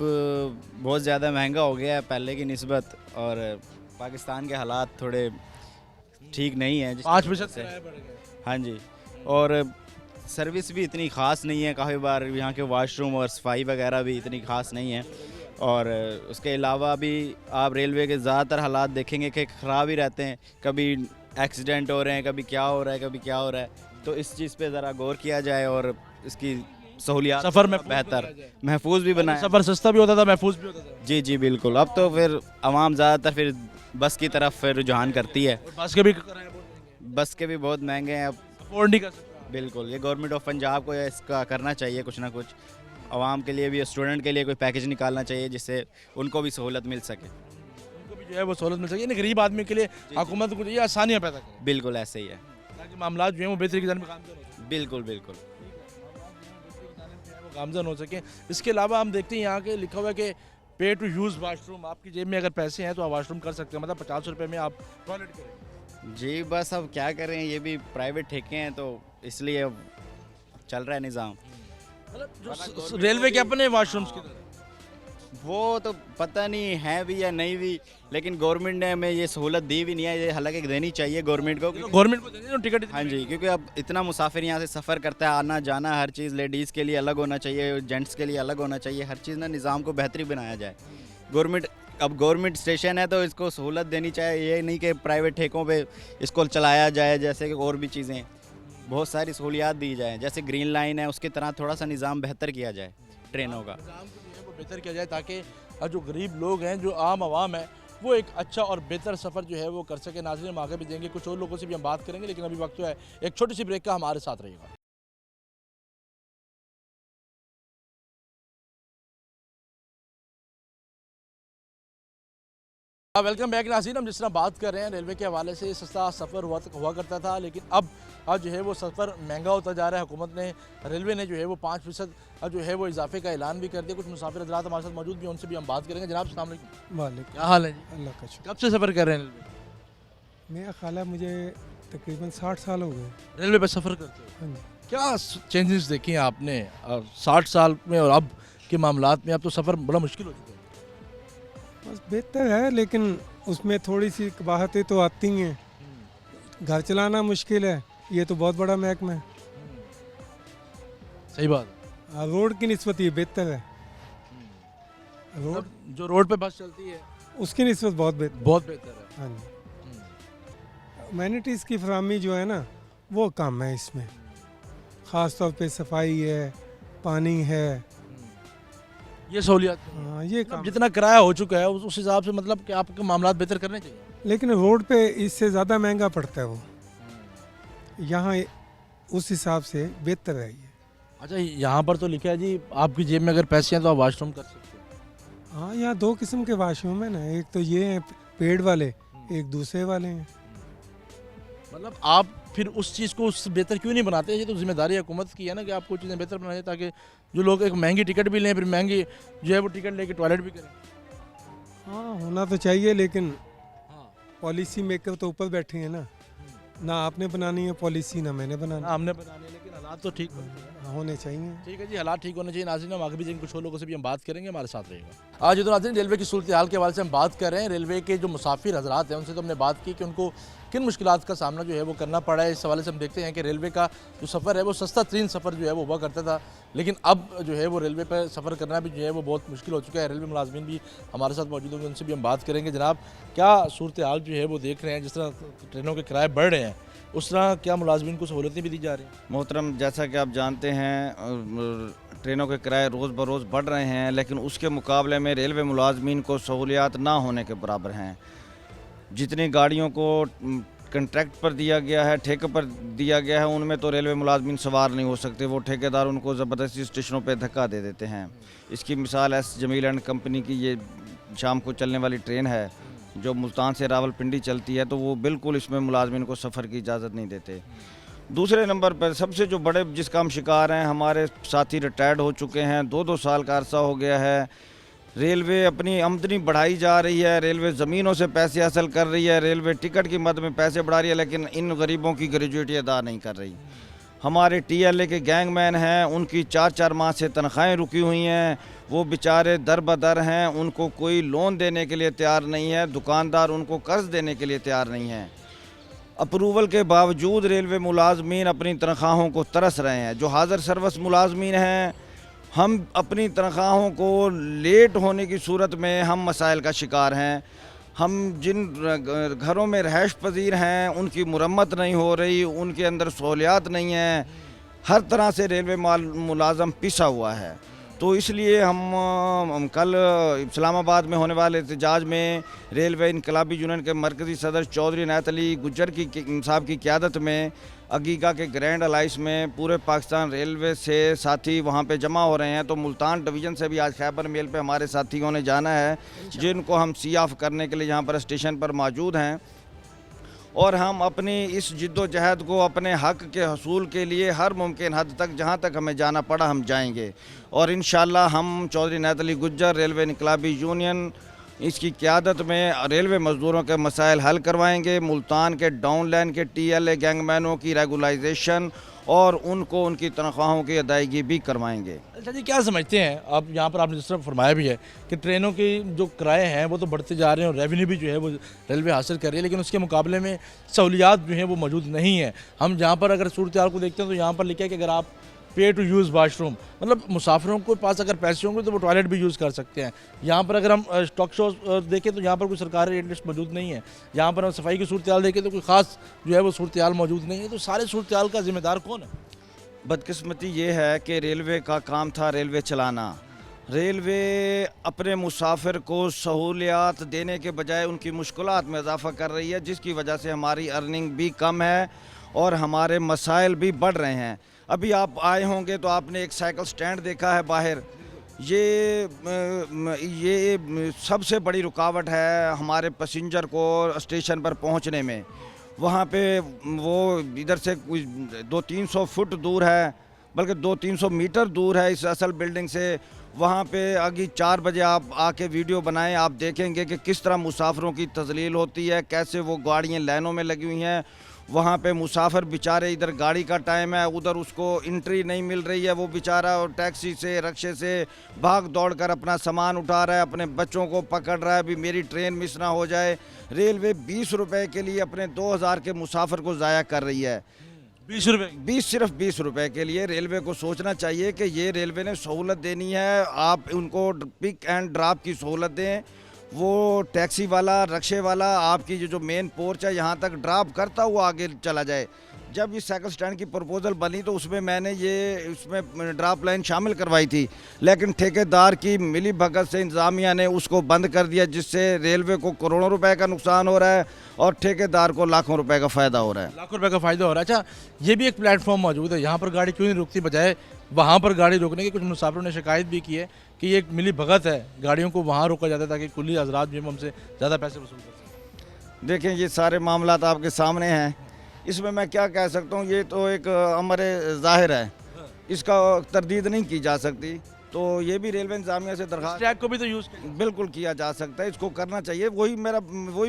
बहुत ज़्यादा महंगा हो गया है पहले की निस्बत, और पाकिस्तान के हालात थोड़े ठीक नहीं हैं। 5% किराया बढ़ गया। हाँ जी, और सर्विस भी इतनी ख़ास नहीं है, काफ़ी बार यहाँ के वाशरूम और सफाई वगैरह भी इतनी ख़ास नहीं है, और उसके अलावा भी आप रेलवे के ज़्यादातर हालात देखेंगे कि ख़राब ही रहते हैं, कभी एक्सीडेंट हो रहे हैं, कभी क्या हो रहा है, कभी क्या हो रहा है। तो इस चीज़ पे ज़रा गौर किया जाए और इसकी सहूलियात सफ़र में बेहतर महफूज भी बनाए। सफ़र सस्ता भी होता था, महफूज भी होता था। जी जी बिल्कुल। अब तो फिर आवाम ज़्यादातर फिर बस की तरफ फिर रुझान करती है। बस के भी बहुत महंगे हैं, अब अफोर्ड नहीं कर सकता। बिल्कुल, ये गवर्नमेंट ऑफ पंजाब को इसका करना चाहिए कुछ ना कुछ, आवाम के लिए भी, स्टूडेंट के लिए कोई पैकेज निकालना चाहिए जिससे उनको भी सहूलत मिल सके, उनको भी जो है वो सहूलत मिल सके। गरीब आदमी के लिए हुकूमत को ये आसानियाँ पैदा करे। बिल्कुल ऐसे ही है, ताकि मामला जो है वो बेहतरी की जानिब गामज़न हो। बिल्कुल बिल्कुल गामज़न हो सके। इसके अलावा हम देखते हैं यहाँ के लिखा हुआ है कि पे टू यूज़ वाशरूम, आपकी जेब में अगर पैसे हैं तो आप वाशरूम कर सकते हैं, मतलब 50 रुपये में आप टॉयलेट करें। जी बस अब क्या करें, ये भी प्राइवेट ठेके हैं तो इसलिए अब चल रहा है निज़ाम। मतलब रेलवे के अपने वाशरूम्स की तरह वो तो पता नहीं है भी या नहीं भी, लेकिन गवर्नमेंट ने हमें ये सहूलत दी भी नहीं है, ये हालांकि देनी चाहिए गवर्नमेंट को। गवर्नमेंट को देनी टिकट। हाँ जी, क्योंकि अब इतना मुसाफिर यहाँ से सफ़र करता है, आना जाना हर चीज़, लेडीज़ के लिए अलग होना चाहिए, जेंट्स के लिए अलग होना चाहिए, हर चीज़ ना निज़ाम को बेहतरी बनाया जाए। गवर्नमेंट स्टेशन है तो इसको सहूलत देनी चाहिए, ये नहीं कि प्राइवेट ठेकों पे इसको चलाया जाए, जैसे कि और भी चीज़ें बहुत सारी सहूलियात दी जाए, जैसे ग्रीन लाइन है उसकी तरह थोड़ा सा निज़ाम बेहतर किया जाए ट्रेनों का, बेहतर किया जाए, ताकि जो गरीब लोग हैं, जो आम आवाम है, वो एक अच्छा और बेहतर सफ़र जो है वो कर सके। नाज़रीन हम आगे भी देंगे, कुछ और लोगों से भी हम बात करेंगे, लेकिन अभी वक्त जो है एक छोटी सी ब्रेक का, हमारे साथ रहिएगा। वेलकम बैक नाज़रीन। हम जिस तरह बात कर रहे हैं रेलवे के हवाले से, सस्ता सफ़र हुआ करता था, लेकिन अब जो है वो सफ़र महंगा होता जा रहा है। हुकूमत ने, रेलवे ने जो है वो 5% जो है वो इजाफे का ऐलान भी कर दिया। कुछ मुसाफिर हज़रात हमारे साथ मौजूद भी हैं, उनसे भी हम बात करेंगे। जनाब अस्सलाम वालेकुम। वालेकुम। क्या हाल है जी? अल्लाह का शुक्र। कब से सफ़र कर रहे हैं रेलवे? मेरा ख्याल है मुझे तकरीबन 60 साल हो गए रेलवे पर सफ़र करते हो। हाँ जी। क्या चेंजेस देखे हैं आपने 60 साल में और अब के मामलात में? अब तो सफ़र बड़ा मुश्किल हो चुका है। बस बेहतर है, लेकिन उसमें थोड़ी सी कबाहतें तो आती हैं। घर चलाना मुश्किल है, ये तो बहुत बड़ा महकमा है। सही बात है। रोड की निस्बत ये बेहतर है। रोड जो रोड पे बस चलती है उसकी निस्बत बहुत बेहतर है। हाँ जी। अमेनिटीज़ की फराहमी जो है ना वो कम है इसमें, ख़ास तौर पे सफाई है, पानी है, ये सहूलियत। हाँ ये मतलब जितना किराया हो चुका है उस हिसाब से मतलब कि आपके मामला बेहतर करने चाहिए, लेकिन रोड पे इससे ज़्यादा महंगा पड़ता है वो, यहाँ उस हिसाब से बेहतर है ये। अच्छा, यहाँ पर तो लिखा है जी आपकी जेब में अगर पैसे हैं तो आप वाशरूम कर सकते हैं। हाँ, यहाँ 2 किस्म के वाशरूम है ना, एक तो ये हैं पेड़ वाले, एक दूसरे वाले हैं। मतलब आप फिर उस चीज़ को उससे बेहतर क्यों नहीं बनाते? ये तो जिम्मेदारी हुकूमत की है ना कि आपको चीज़ें बेहतर बनाए, ताकि जो लोग एक महंगी टिकट भी लें, फिर महंगी जो है वो टिकट लेके टॉयलेट भी करें। हाँ होना तो चाहिए, लेकिन पॉलिसी मेकर तो ऊपर बैठे हैं ना आपने बनानी है पॉलिसी, ना मैंने बनानी। हमने बनानी है, लेकिन हालात तो ठीक होने चाहिए। ठीक है जी, हालात ठीक होने चाहिए। नाज़रीन हम आगे भी जिन कुछ और लोगों से भी हम बात करेंगे, हमारे साथ रहेगा। आज तो नाज़रीन रेलवे की सूरत हाल के हवाले से हम बात कर रहे हैं। रेलवे के जो मुसाफिर हज़रात हैं उनसे तो हमने बात की कि उनको किन मुश्किलात का सामना जो है वो करना पड़ा है। इस हवाले से हम देखते हैं कि रेलवे का जो सफ़र है वो सस्ता तरीन सफ़र जो है वो हुआ करता था, लेकिन अब जो है वो रेलवे पर सफ़र करना भी जो है वो बहुत मुश्किल हो चुका है। रेलवे मुलाजमीन भी हमारे साथ मौजूद होंगे, उनसे भी हम बात करेंगे। जनाब क्या सूरत हाल जो है वो देख रहे हैं? जिस तरह ट्रेनों के किराए बढ़ रहे हैं उस तरह क्या मुलाजमीन को सहूलतें भी दी जा रही हैं? मोहतरम, जैसा कि आप जानते हैं ट्रेनों के किराए रोज़ बरोज़ बढ़ रहे हैं, लेकिन उसके मुकाबले में रेलवे मुलाजमीन को सहूलियात ना होने के बराबर हैं। जितनी गाड़ियों को कंट्रैक्ट पर दिया गया है, ठेके पर दिया गया है, उनमें तो रेलवे मुलाजमीन सवार नहीं हो सकते। वो ठेकेदार उनको ज़बरदस्ती स्टेशनों पे धक्का दे देते हैं। इसकी मिसाल एस जमील एंड कंपनी की ये शाम को चलने वाली ट्रेन है जो मुल्तान से रावलपिंडी चलती है, तो वो बिल्कुल इसमें मुलाजमीन को सफ़र की इजाज़त नहीं देते। दूसरे नंबर पर सबसे जो बड़े जिसका हम शिकार हैं, हमारे साथी रिटायर्ड हो चुके हैं, 2-2 साल का अरसा हो गया है। रेलवे अपनी आमदनी बढ़ाई जा रही है, रेलवे ज़मीनों से पैसे हासिल कर रही है, रेलवे टिकट की मद में पैसे बढ़ा रही है, लेकिन इन गरीबों की ग्रेजुएटी अदा नहीं कर रही। हमारे TLA के गैंगमैन हैं, उनकी 4-4 माह से तनख्वाहें रुकी हुई हैं, वो बेचारे दर बदर हैं, उनको कोई लोन देने के लिए तैयार नहीं है, दुकानदार उनको कर्ज देने के लिए तैयार नहीं है। अप्रूवल के बावजूद रेलवे मुलाजमीन अपनी तनख्वाहों को तरस रहे हैं। जो हाज़िर सर्विस मुलाजमीन हैं, हम अपनी तनख्वाहों को लेट होने की सूरत में हम मसाइल का शिकार हैं। हम जिन घरों में रहायश पजीर हैं उनकी मुरम्मत नहीं हो रही, उनके अंदर सहूलियात नहीं हैं, हर तरह से रेलवे मुलाजम पिसा हुआ है। तो इसलिए हम कल इस्लामाबाद में होने वाले एहतजाज में रेलवे इनकलाबी यूनियन के मरकज़ी सदर चौधरी इनायत अली गुज्जर की साहब की क़यादत में अगीगा के ग्रैंड अलाइस में पूरे पाकिस्तान रेलवे से साथी वहाँ पे जमा हो रहे हैं। तो मुल्तान डिवीज़न से भी आज खैबर मेल पे हमारे साथियों ने जाना है, जिनको हम सी ऑफ करने के लिए यहाँ पर स्टेशन पर मौजूद हैं। और हम अपनी इस जिद्दोजहद को अपने हक़ के हसूल के लिए हर मुमकिन हद तक जहाँ तक हमें जाना पड़ा हम जाएंगे। और इंशाअल्लाह हम चौधरी इनायत अली गुज्जर रेलवे इनकलाबी यूनियन इसकी क़यादत में रेलवे मज़दूरों के मसाइल हल करवाएंगे। मुल्तान के डाउन लाइन के TLA गैंगमैनों की रेगुलाइजेशन और उनको उनकी तनख्वाहों की अदायगी भी करवाएंगे। अच्छा जी, क्या समझते हैं आप? यहाँ पर आपने जिस तरह फरमाया भी है कि ट्रेनों के जो किराए हैं वो तो बढ़ते जा रहे हैं और रेवेन्यू भी जो है वो रेलवे हासिल कर रही है, लेकिन उसके मुकाबले में सहूलियात जो हैं वो मौजूद नहीं है। हम जहाँ पर अगर सूरत हाल को देखते हैं तो यहाँ पर लिखा है कि अगर आप पे टू यूज़ वाशरूम, मतलब मुसाफिरों के पास अगर पैसे होंगे तो वो टॉयलेट भी यूज़ कर सकते हैं। यहाँ पर अगर हम स्टॉक शो देखें तो यहाँ पर कोई सरकारी एजेंट्स मौजूद नहीं है। यहाँ पर हम सफाई की सूरत हाल देखें तो कोई ख़ास जो है वो सूरत हाल मौजूद नहीं है। तो सारे सूरत हाल का ज़िम्मेदार कौन है? बदकिस्मती ये है कि रेलवे का काम था रेलवे चलाना। रेलवे अपने मुसाफिर को सहूलियात देने के बजाय उनकी मुश्किलात में इजाफ़ा कर रही है, जिसकी वजह से हमारी अर्निंग भी कम है और हमारे मसाइल भी बढ़ रहे हैं। अभी आप आए होंगे तो आपने एक साइकिल स्टैंड देखा है बाहर। ये सबसे बड़ी रुकावट है हमारे पैसेंजर को स्टेशन पर पहुंचने में। वहाँ पे वो इधर से 200-300 फुट दूर है, बल्कि 200-300 मीटर दूर है इस असल बिल्डिंग से। वहाँ पे अभी 4 बजे आप आके वीडियो बनाएं, आप देखेंगे कि किस तरह मुसाफिरों की तजलील होती है, कैसे वो गाड़ियाँ लाइनों में लगी हुई हैं। वहाँ पे मुसाफिर बेचारे, इधर गाड़ी का टाइम है, उधर उसको एंट्री नहीं मिल रही है, वो बेचारा और टैक्सी से रक्शे से भाग दौड़ कर अपना सामान उठा रहा है, अपने बच्चों को पकड़ रहा है भी मेरी ट्रेन मिस ना हो जाए। रेलवे 20 रुपए के लिए अपने 2000 के मुसाफिर को ज़ाया कर रही है। 20 रुपये? सिर्फ 20 रुपए के लिए। रेलवे को सोचना चाहिए कि ये रेलवे ने सहूलत देनी है, आप उनको पिक एंड ड्रॉप की सहूलत दें। वो टैक्सी वाला, रक्शे वाला आपकी जो मेन पोर्च है यहाँ तक ड्रॉप करता हुआ आगे चला जाए। जब इस साइकिल स्टैंड की प्रपोजल बनी तो उसमें मैंने उसमें ड्रॉप लाइन शामिल करवाई थी, लेकिन ठेकेदार की मिली भगत से इंतजामिया ने उसको बंद कर दिया, जिससे रेलवे को करोड़ों रुपए का नुकसान हो रहा है और ठेकेदार को लाखों रुपए का फ़ायदा हो रहा है। लाखों रुपए का फ़ायदा हो रहा है। अच्छा, ये भी एक प्लेटफॉर्म मौजूद है, यहाँ पर गाड़ी क्यों नहीं रुकती, बजाय वहाँ पर गाड़ी रोकने की? कुछ मुसाफिरों ने शिकायत भी की है कि ये एक मिली भगत है, गाड़ियों को वहाँ रोका जाता है ताकि कुली हजरात जो हमसे ज़्यादा पैसे वसूल कर सकें। देखें, ये सारे मामलात आपके सामने हैं, इसमें मैं क्या कह सकता हूँ, ये तो एक अमर ज़ाहिर है, इसका तरदीद नहीं की जा सकती। तो ये भी रेलवे इंतजामिया से दरख्वास्त, ट्रैक को भी तो यूज़ बिल्कुल किया जा सकता है, इसको करना चाहिए। वही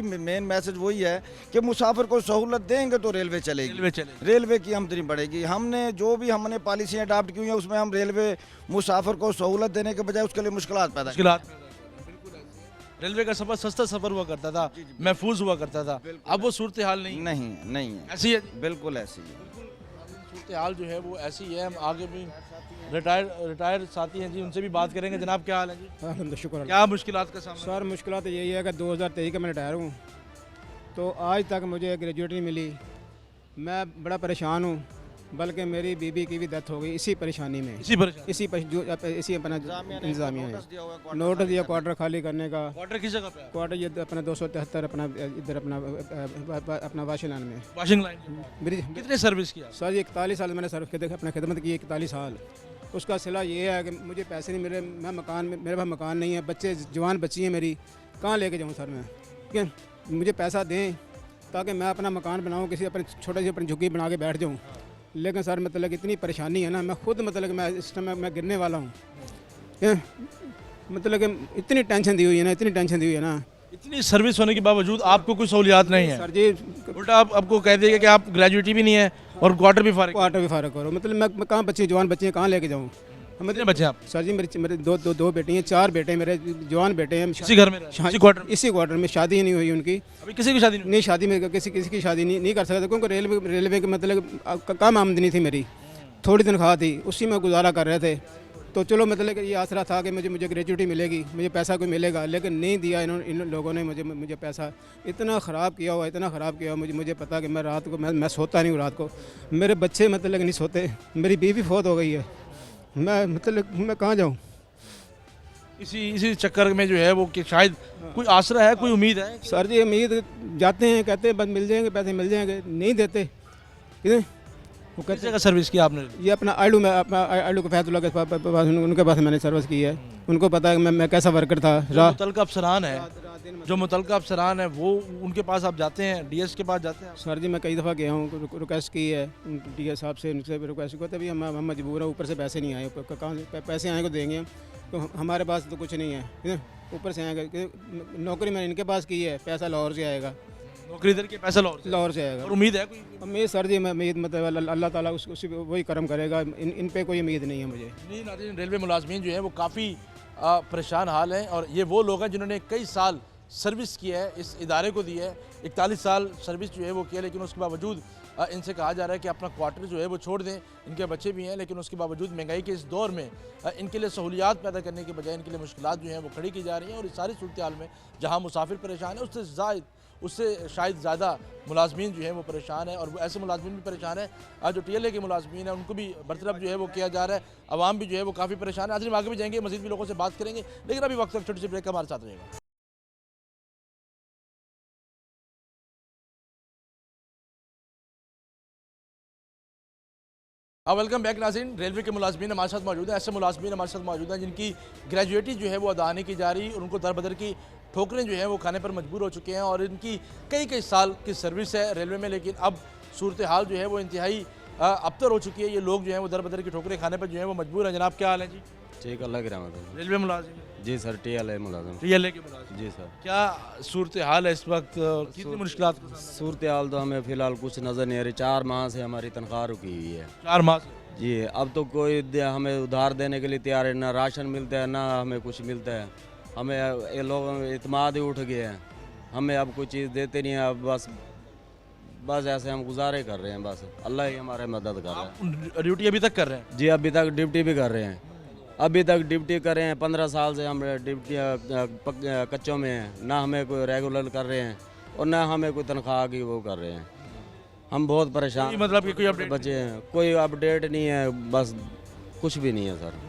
मेन मैसेज वही है कि मुसाफिर को सहूलत देंगे तो रेलवे चलेगी, रेलवे की आमदनी बढ़ेगी। हमने पॉलिसी अडाप्ट की हुई है, उसमें हम रेलवे मुसाफिर को सहूलत देने के बजाय उसके लिए मुश्किलात पैदा। रेलवे का सफ़र सस्ता सफ़र हुआ करता था, महफूज हुआ करता था, अब वो सूरत हाल नहीं है। ऐसी है, बिल्कुल ऐसी है सूरत हाल जो है वो ऐसी है। हम आगे भी रिटायर साथी हैं जी, उनसे भी बात करेंगे। जनाब, क्या हाल है जी? अलहमद शुक्र। क्या मुश्किलात का सामना? सर, मुश्किलात यही है कि 2023 का मैं रिटायर हूँ, तो आज तक मुझे ग्रेजुएट नहीं मिली मैं बड़ा परेशान हूँ, बल्कि मेरी बीबी की भी डेथ हो गई इसी परेशानी में, इसी अपना इंतजामिया है। नोट दिया क्वार्टर खाली करने का। क्वार्टर किस जगह पे है? क्वार्टर ये अपना 273 अपना इधर अपना वाशिंग लाइन में। वाशिंग लाइन मेरी कितने सर्विस किया? सर ये 41 साल मैंने अपना खिदमत की, 41 साल। उसका सिला ये है कि मुझे पैसे नहीं मिले, मैं मकान में, मेरे पास मकान नहीं है, बच्चे जवान बच्ची हैं मेरी, कहाँ लेके जाऊँ सर मैं? ठीक है, मुझे पैसा दें ताकि मैं अपना मकान बनाऊँ, किसी अपने छोटे से अपनी झुग्गी बना के बैठ जाऊँ। लेकिन सर मतलब इतनी परेशानी है ना, मैं खुद मतलब मैं इस टाइम मैं गिरने वाला हूँ। मतलब कि इतनी टेंशन दी हुई है ना, इतनी टेंशन दी हुई है ना। इतनी सर्विस होने के बावजूद आपको कोई सहूलियात नहीं है? सर जी उल्टा आपको कह देगा कि आप ग्रेजुएटी भी नहीं है और क्वार्टर भी फारग करो। मतलब मैं कहाँ बच्चे जवान बच्चे हैं, कहाँ लेके जाऊँ? कितने बच्चे हैं आप? सर जी मेरे दो बेटी हैं, 4 बेटे हैं मेरे, जवान बेटे हैं। इसी घर में, इसी क्वार्टर में। शादी नहीं हुई उनकी अभी, किसी की शादी नहीं? शादी में किसी की शादी नहीं कर सकता, क्योंकि रेलवे की मतलब कम आमदनी थी मेरी, थोड़ी तनख्वाह थी, उसी में गुजारा कर रहे थे। तो चलो मतलब कि ये आसरा था कि मुझे ग्रेजुएटी मिलेगी, मुझे पैसा कोई मिलेगा, लेकिन नहीं दिया इन लोगों ने मुझे पैसा। इतना ख़राब किया हुआ, इतना ख़राब किया हुआ। मुझे पता कि मैं रात को मैं सोता नहीं हूँ रात को, मेरे बच्चे मतलब नहीं सोते, मेरी बीवी फौत हो गई है, मैं कहाँ जाऊँ? इसी चक्कर में जो है वो कि शायद कोई आसरा है, कोई उम्मीद है? सर जी उम्मीद जाते हैं, कहते हैं बस मिल जाएंगे, पैसे मिल जाएंगे, नहीं देते। कितने वो किस जगह सर्विस किया आपने? ये अपना आलू में, आलू को फैसला के पास उनके पास मैंने सर्विस की है। उनको पता है मैं कैसा वर्कर था। मुतलका अफसरान है, जो मुतलका अफसरान है वो उनके पास आप जाते हैं, डीएस के पास जाते हैं? सर जी मैं कई दफ़ा गया हूँ, रिक्वेस्ट की है डीएस साहब से, उनसे रिक्वेस्ट को, तभी हम मजबूर हैं। ऊपर से पैसे नहीं आए, कहाँ से पैसे आएंगे देंगे, तो हमारे पास तो कुछ नहीं है, ऊपर से आएगा। नौकरी मैंने इनके पास की है, पैसा लाहौर से आएगा, नौकरी इधर के पैसा लाहौर से आएगा। और उम्मीद है कोई? उम्मीद सर जी मैं उम्मीद मतलब अल्लाह ताला उसी वही करम करेगा, इन पे कोई उम्मीद नहीं है मुझे। नहीं नाज़रीन, रेलवे मुलाजमीन जो है वो काफ़ी परेशान हाल हैं, और ये वो लोग हैं जिन्होंने कई साल सर्विस की है, इस इदारे को दी है, 41 साल सर्विस जो है वो किया, लेकिन उसके बावजूद इनसे कहा जा रहा है कि अपना क्वार्टर जो है वो छोड़ दें। इनके बच्चे भी हैं, लेकिन उसके बावजूद महंगाई के इस दौर में इनके लिए सहूलियात पैदा करने के बजाय इनके लिए मुश्किलात जो हैं वो खड़ी की जा रही हैं। और इस सारी सूरत हाल में जहाँ मुसाफिर परेशान है, उससे शायद ज़्यादा मुलाजमीन जो है वो परेशान है, और वो ऐसे मुलाजमीन भी परेशान है जो TLA के मुलाजमीन हैं, उनको भी बरतरफ जो है वो किया जा रहा है। आवाम भी जो है वो काफ़ी परेशान है। आज हम आगे भी जाएंगे, मज़ीद भी लोगों से बात करेंगे, लेकिन अभी वक्त छोटी सी ब्रेक का हमारे साथ रहेगा। वेलकम बैक नाज़रीन। रेलवे के मुलाजमीन हमारे साथ मौजूद हैं, ऐसे मुलाजमीन हमारे साथ मौजूद हैं जिनकी ग्रेजुएटी जो है वो अदा नहीं की जा रही, और उनको दर बदर की ठोकरें जो हैं वो खाने पर मजबूर हो चुके हैं, और इनकी कई साल की सर्विस है रेलवे में, लेकिन अब सूरत हाल जो है वो इंतहाई अबतर हो चुकी है। ये लोग जो हैं वो दर बदर की ठोकरें खाने पर जो है वो मजबूर हैं। जनाब क्या हाल है जी? ठीक, अल्लाह की रहमत है। रेलवे मुलाजिम? जी सर, TLA मुलाजिम। TLA के मुलाजिम? जी सर। क्या सूरत हाल है इस वक्त, कितनी मुश्किलात? सूरत हाल तो हमें फ़िलहाल कुछ नज़र नहीं आ रही। 4 माह से हमारी तनख्वाह रुकी हुई है। 4 माह से? जी, अब तो कोई हमें उधार देने के लिए तैयार है, ना राशन मिलता है, ना हमें कुछ मिलता है। हमें ये लोग इत्मीनान ही उठ गए हैं, हमें अब कोई चीज़ देते नहीं है। अब बस ऐसे हम गुजारे कर रहे हैं, बस अल्लाह ही हमारे मदद कर रहा है। ड्यूटी अभी तक कर रहे हैं? जी, अभी तक ड्यूटी भी कर रहे हैं, अभी तक ड्यूटी कर रहे हैं। 15 साल से हम ड्यूटी कच्चों में हैं, ना हमें कोई रेगुलर कर रहे हैं और ना हमें कोई तनख्वाह की वो कर रहे हैं। हम बहुत परेशान, मतलब कि कोई अपडेट बचे हैं, कोई अपडेट नहीं है, बस कुछ भी नहीं है सर।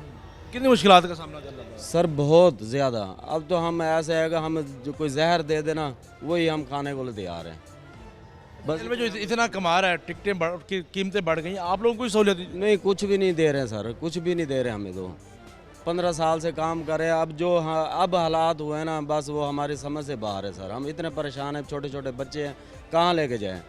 कितनी मुश्किलात का सामना कर रहे हैं सर? बहुत ज़्यादा। अब तो हम ऐसे है कि हम जो कोई जहर दे देना वही हम खाने को तैयार हैं। बस में जो इतना कमा रहा है, टिकटें कीमतें बढ़ गई, आप लोगों को कोई सहूलियत नहीं? कुछ भी नहीं दे रहे हैं सर, कुछ भी नहीं दे रहे हमें। तो 15 साल से काम कर रहे हैं, अब जो अब हालात हुए हैं ना, बस वो हमारी समझ से बाहर है सर। हम इतने परेशान हैं, छोटे छोटे बच्चे हैं, कहाँ लेके जाएँ?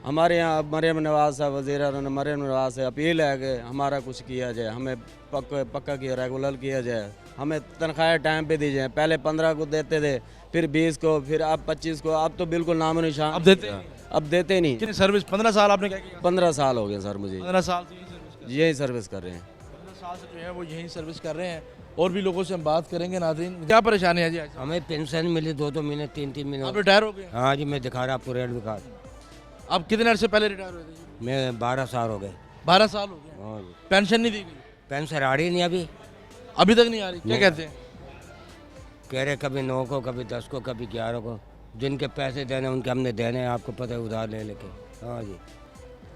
हमारे यहाँ मरीम नवाज़ साहब, वज़ीर मरीम नवाज़ से अपील है कि हमारा कुछ किया जाए, हमें पक्का किया, रेगुलर किया जाए, हमें तनख्वाहें टाइम पे दी जाए। पहले 15 को देते थे, फिर 20 को, फिर अब 25 को, अब तो बिल्कुल नामो निशान। अब देते नहीं। कितनी सर्विस? 15 साल आपने क्या किया? 15 साल हो गए सर मुझे। 15 साल से यही सर्विस कर रहे हैं। 15 साल से जो है वो यही सर्विस कर रहे हैं। और भी लोगों से हम बात करेंगे। नाज़रीन, क्या परेशानी है जी? हमें पेंशन मिली 2-2 महीने, 3-3 महीने। आप रिटायर हो गए? हाँ जी, मैं दिखा रहा आपको रेलवे कार्ड। आप कितने अर्से पहले रिटायर हुए थे जी? मैं 12 साल हो गए। 12 साल हो गए? हाँ। पेंशन नहीं दी गई? पेंशन आ रही नहीं अभी तक नहीं आ रही? क्या कहते हैं? कह रहे कभी 9 को, कभी 10 को, कभी 11 को। जिनके पैसे देने उनके हमने देने, आपको पता है, उधार ले लेके। हाँ जी।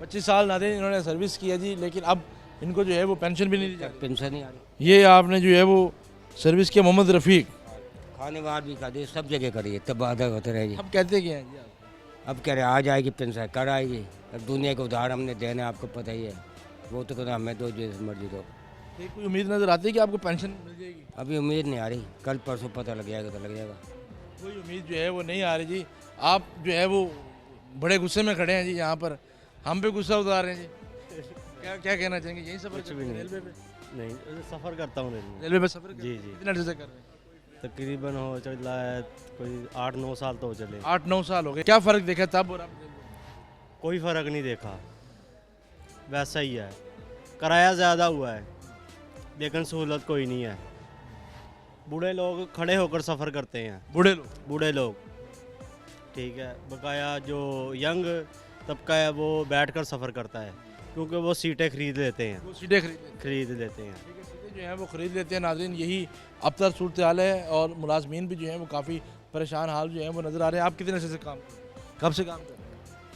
25 साल नादिर इन्होंने सर्विस की है जी, लेकिन अब इनको जो है वो पेंशन भी नहीं दी जाती। पेंशन नहीं आ रही। ये आपने जो है वो सर्विस किया, मोहम्मद रफ़ीक। खाने बाहर भी खा दी, सब जगह करी है, तब बाधा होते रहेगी। अब कहते क्या हैं जी आप? अब कह रहे आ जाएगी पेंशन, कर आएगी। अब दुनिया को उधार हमने देना, आपको पता ही है। वो तो कहना हमें दो, जैसे मर्जी दो। ये कोई उम्मीद नज़र आती है कि आपको पेंशन मिल जाएगी? अभी उम्मीद नहीं आ रही, कल परसों पता लग जाएगा तो लग जाएगा। कोई उम्मीद जो है वो नहीं आ रही जी। आप जो है वो बड़े गुस्से में खड़े हैं जी यहाँ पर, हम पे गुस्सा उतार रहे हैं जी। क्या क्या कहना चाहेंगे? यही सफ़र कुछ भी नहीं। रेलवे पे? नहीं, सफ़र करता हूँ रेलवे पे सफ़र जी जी। कितने अर्से से कर रहे हैं? तकरीबन हो चला है कोई 8-9 साल तो हो चले। 8-9 साल हो गए। क्या फ़र्क देखा तब और अब? कोई फ़र्क नहीं देखा, वैसा ही है। किराया ज़्यादा हुआ है लेकिन सहूलत कोई नहीं है। बूढ़े लोग खड़े होकर सफ़र करते हैं। बूढ़े लोग ठीक है। बकाया जो यंग तबका है वो बैठकर सफ़र करता है, क्योंकि वो सीटें खरीद लेते हैं। वो सीटें खरीद लेते हैं। सीटें जो हैं वो ख़रीद लेते हैं। नाज़रीन, यही अब तक सूरत हाल है और मुलाजमीन भी जो हैं वो काफ़ी परेशान हाल जो है वो नज़र आ रहे हैं। आप कितने अर्से से काम कर, कब से काम कर?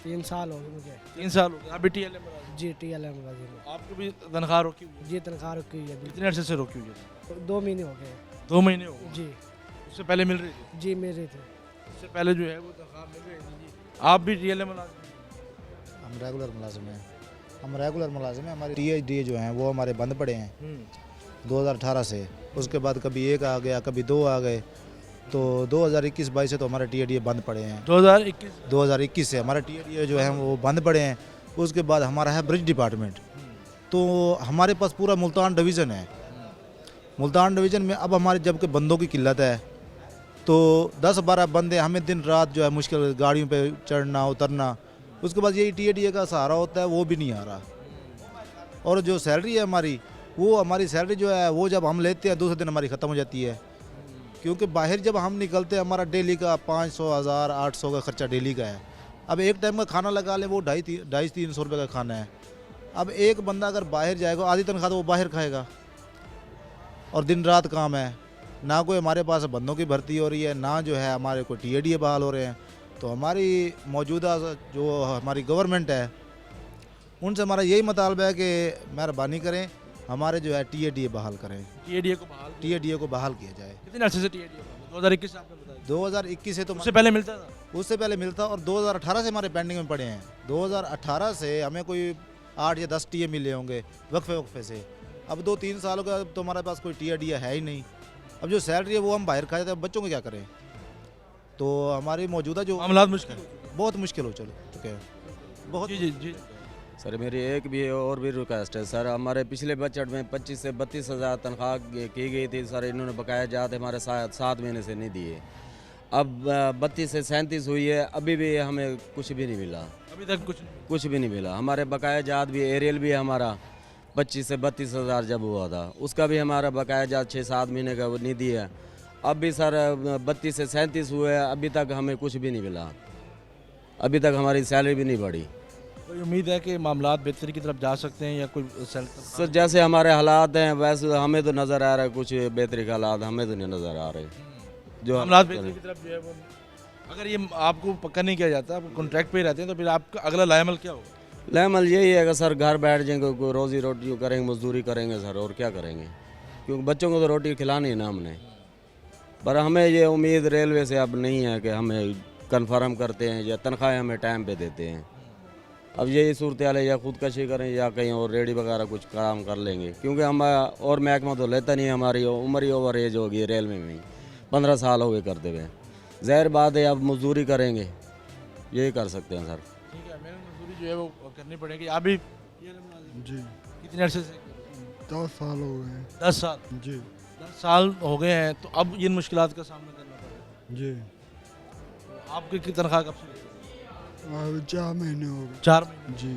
3 साल हो गए मुझे। 3 साल हो गए। आप भी TLM में? जी TLM में। आपको भी तनख्वाह रोकी हुई है? जी तनख्वाह रोकी हुई है। कितने अर्से से रोकी हुई है? 2 महीने हो गए। 2 महीने हो गए? जी। उससे पहले मिल रही थी? जी मिल रही थी। उससे पहले जो है वो तनख्वाह मिल रही थी जी। आप भी TLM मुलाजिम? हम रेगुलर मुलाजिम हैं। हम रेगुलर मुलाजिम हैं। हमारे THD जो हैं वो हमारे बंद पड़े हैं 2018 से। उसके बाद कभी 1 आ गया, कभी 2 आ गए, तो 2021-22 से तो हमारे THD बंद पड़े हैं। 2021 से हमारे THD जो हैं वो बंद पड़े हैं। उसके बाद हमारा है ब्रिज डिपार्टमेंट, तो हमारे पास पूरा मुल्तान डिवीज़न है। मुल्तान डिवीज़न में अब हमारे जबकि बंदों की किल्लत है, तो 10-12 बंदे हमें दिन रात जो है मुश्किल गाड़ियों पे चढ़ना उतरना। उसके बाद यही THD का सहारा होता है, वो भी नहीं आ रहा। और जो सैलरी है हमारी सैलरी जो है वो जब हम लेते हैं दूसरे दिन हमारी ख़त्म हो जाती है, क्योंकि बाहर जब हम निकलते हैं हमारा डेली का 500, 1000, 800 का खर्चा डेली का है। अब एक टाइम का खाना लगा ले वो 250-300 रुपये का खाना है। अब एक बंदा अगर बाहर जाएगा आधी तनख्वाह तो वो बाहर खाएगा, और दिन रात काम है। ना कोई हमारे पास बंदों की भर्ती हो रही है, ना जो है हमारे कोई THD बहाल हो रहे हैं। तो हमारी मौजूदा जो हमारी गवर्नमेंट है उनसे हमारा यही मुतालबा है कि मेहरबानी करें हमारे जो है THD बहाल करें। THD को बहाल किया जाए। कितने अर्से से THD? 2021 आपने बताया? 2021 से तो उससे पहले मिलता था? उससे पहले मिलता, और 2018 से हमारे पेंडिंग में पड़े हैं। 2018 से हमें कोई 8 या 10 TA मिले होंगे वक्फे से। अब 2-3 सालों का तो हमारे पास कोई THD है ही नहीं। अब जो सैलरी है वो हम बाहर खाए थे, बच्चों को क्या करें? तो हमारी मौजूदा जो मामलात मुश्किल, बहुत मुश्किल हो चुके हैं बहुत। जी। सर मेरी एक भी और भी रिक्वेस्ट है सर। हमारे पिछले बजट में 25 से 32 हज़ार तनख्वाह की गई थी सर। इन्होंने बकाया जाते हमारे 7 महीने से नहीं दिए। अब 32 से 37 हुई है, अभी भी हमें कुछ भी नहीं मिला। अभी तक कुछ भी नहीं मिला। हमारे बकाया जात भी एरियल भी हमारा 25 से 32 हज़ार जब हुआ था, उसका भी हमारा बकाया जात 6-7 महीने का वो नहीं दिया। अब भी सर 32 से 37 हुए, अभी तक हमें कुछ भी नहीं मिला। अभी तक हमारी सैलरी भी नहीं बढ़ी। कोई उम्मीद है कि मामलात बेहतरी की तरफ जा सकते हैं या कोई सर जैसे हमारे हालात हैं वैसे हमें तो नज़र आ रहा है, कुछ बेहतरी के हालात हमें तो नहीं नज़र आ रहे। जो मामलात बेहतरी की तरफ जो है वो, अगर ये आपको पक्का नहीं किया जाता, आप कॉन्ट्रैक्ट पे ही रहते हैं, तो फिर आपका अगला लाएमल क्या होगा? लाएमल यही है कि सर घर बैठ जाएंगे, कोई रोज़ी रोटी करेंगे, मजदूरी करेंगे सर, और क्या करेंगे? क्योंकि बच्चों को तो रोटी खिलानी है ना हमने। पर हमें ये उम्मीद रेलवे से अब नहीं है कि हमें कन्फर्म करते हैं या तनख्वाहें हमें टाइम पे देते हैं। अब यही सूरत हाल है, या खुदकशी करें या कहीं और रेडी वगैरह कुछ काम कर लेंगे, क्योंकि हम और महकमा तो लेता नहीं। हमारी उम्र ही ओवर एज होगी रेलवे में ही, 15 साल हो गए करते हुए। ज़ाहिर बात है अब मजदूरी करेंगे, यही कर सकते हैं सर। ठीक है, मेहनत मजदूरी जो है वो करनी पड़ेगी। आप भी जी कितने अर्से से? 10 साल हो गए। 10 साल? जी 10 साल हो गए हैं, तो अब इन मुश्किलात का सामना करना पड़ेगा। जी। तो आपकी तनख्वाह कब से? 4 महीने हो गए। 4 महीने? जी।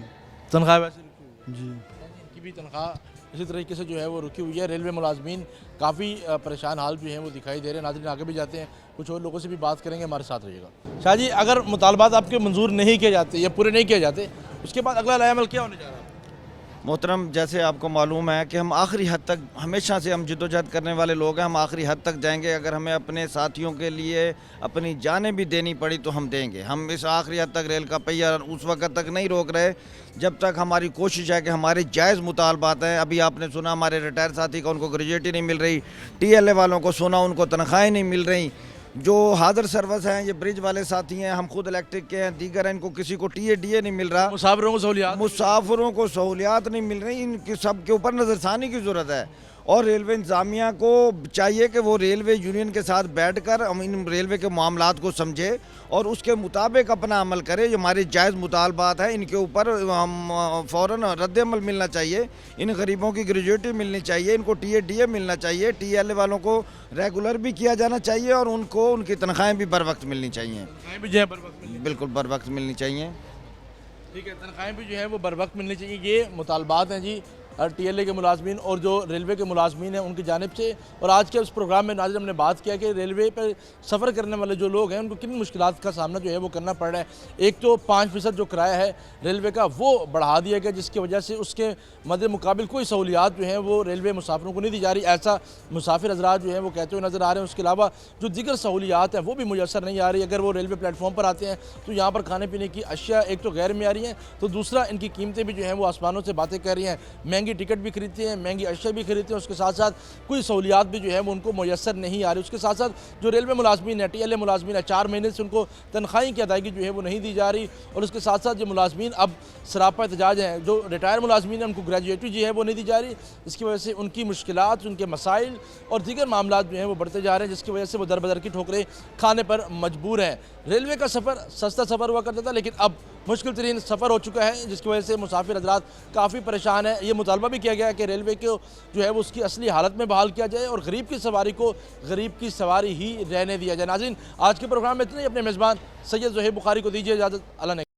तनख्वाह वैसे रुकी हुई? जी। इनकी भी तनख्वाह इसी तरीके से जो है वो रुकी हुई है। रेलवे मुलाजमीन काफ़ी परेशान हाल भी हैं वो दिखाई दे रहे हैं। नाज़रीन आगे भी जाते हैं, कुछ और लोगों से भी बात करेंगे, हमारे साथ रहिएगा। शाह जी, अगर मुतालबात आपके मंजूर नहीं किए जाते या पूरे नहीं किए जाते, उसके बाद अगला लाएमल क्या होने जा रहा है? मोहतरम, जैसे आपको मालूम है कि हम आखिरी हद तक, हमेशा से हम जद्दोजहद करने वाले लोग हैं, हम आखिरी हद तक जाएंगे। अगर हमें अपने साथियों के लिए अपनी जानें भी देनी पड़ी तो हम देंगे। हम इस आखिरी हद तक रेल का पहिया उस वक्त तक नहीं रोक रहे जब तक हमारी कोशिश है कि हमारे जायज़ मुतालबात हैं। अभी आपने सुना हमारे रिटायर साथी का, उनको ग्रेजुएटी नहीं मिल रही, TLA वालों को सुना उनको तनख्वाहें नहीं मिल रही, जो हादर सर्विस हैं, ये ब्रिज वाले साथी हैं, हम खुद इलेक्ट्रिक के हैं, दीगर हैं, इनको किसी को DA नहीं मिल रहा, मुसाफिरों को सहूलियात नहीं मिल रही। इनकी सब के ऊपर नज़रसानी की ज़रूरत है और रेलवे इंतज़ामिया को चाहिए कि वो रेलवे यूनियन के साथ बैठकर हम इन रेलवे के मामलात को समझे और उसके मुताबिक अपना अमल करे। जो हमारे जायज़ मुतालबात हैं इनके ऊपर हम फ़ौरन रद्द-ए-अमल मिलना चाहिए। इन गरीबों की ग्रेजुएटी मिलनी चाहिए, इनको DA मिलना चाहिए, TLA वालों को रेगुलर भी किया जाना चाहिए और उनको उनकी तनख्वाहें भी बर वक्त मिलनी चाहिए। बिल्कुल बर वक्त मिलनी चाहिए। ठीक है, तनख्वाहें भी जो है वो बर वक्त मिलनी चाहिए। ये मुतालबात हैं जी TLA के मुलाजमीन और जो रेलवे के मुलाजमीन हैं उनकी जानिब से। और आज के उस प्रोग्राम में नाज़रीन हमने बात किया कि रेलवे पर सफ़र करने वाले जो लोग हैं उनको किन मुश्किलात का सामना जो है वो करना पड़ रहा है। एक तो 5% जो किराया है रेलवे का वो बढ़ा दिया गया, जिसकी वजह से उसके मद्दे मुकाबिल कोई सहूलियात जो हैं वो रेलवे मुसाफिरों को नहीं दी जा रही। ऐसा मुसाफिर हज़रात जो हैं वो कहते हुए नज़र आ रहे हैं। उसके अलावा जो दीगर सहूलियात हैं वो भी मुयसर नहीं आ रही। अगर वो रेलवे प्लेटफॉर्म पर आते हैं तो यहाँ पर खाने पीने की अशिया एक तो गैर मेयारी हैं, तो दूसरा इनकी कीमतें भी जो हैं वो आसमानों से बातें कर रही हैं। महंगी टिकट भी खरीदते हैं, महंगी अशिया भी खरीदते हैं, उसके साथ साथ कोई सहूलियात भी जो है वो उनको मुयसर नहीं आ रही। उसके साथ साथ जो रेलवे मुलाजमीन है, TLA मुलाजमीन है, 4 महीने से उनको तनख्वाही की अदायगी जो है वो नहीं दी जा रही। और उसके साथ साथ जो मुलाजमीन अब सरापा एहतजाज हैं, जो रिटायर मुलाजमीन हैं उनको ग्रेजुएटी जो है वो नहीं दी जा रही। इसकी वजह से उनकी मुश्किलात, उनके मसाइल और दीगर मामला जो हैं वो बढ़ते जा रहे हैं, जिसकी वजह से वो दर बदर की ठोकरें खाने पर मजबूर हैं। रेलवे का सफ़र सस्ता सफ़र हुआ करता था, लेकिन अब मुश्किल तरीन सफ़र हो चुका है, जिसकी वजह से मुसाफिर हज़रात काफ़ी परेशान है। ये मुतालबा भी किया गया है कि रेलवे को जो है वो उसकी असली हालत में बहाल किया जाए और गरीब की सवारी को गरीब की सवारी ही रहने दिया जाए। नाज़रीन, आज के प्रोग्राम में इतने ही। अपने मेज़बान सैयद ज़ुहैब बुखारी को दीजिए इजाज़त। अल्लाह ने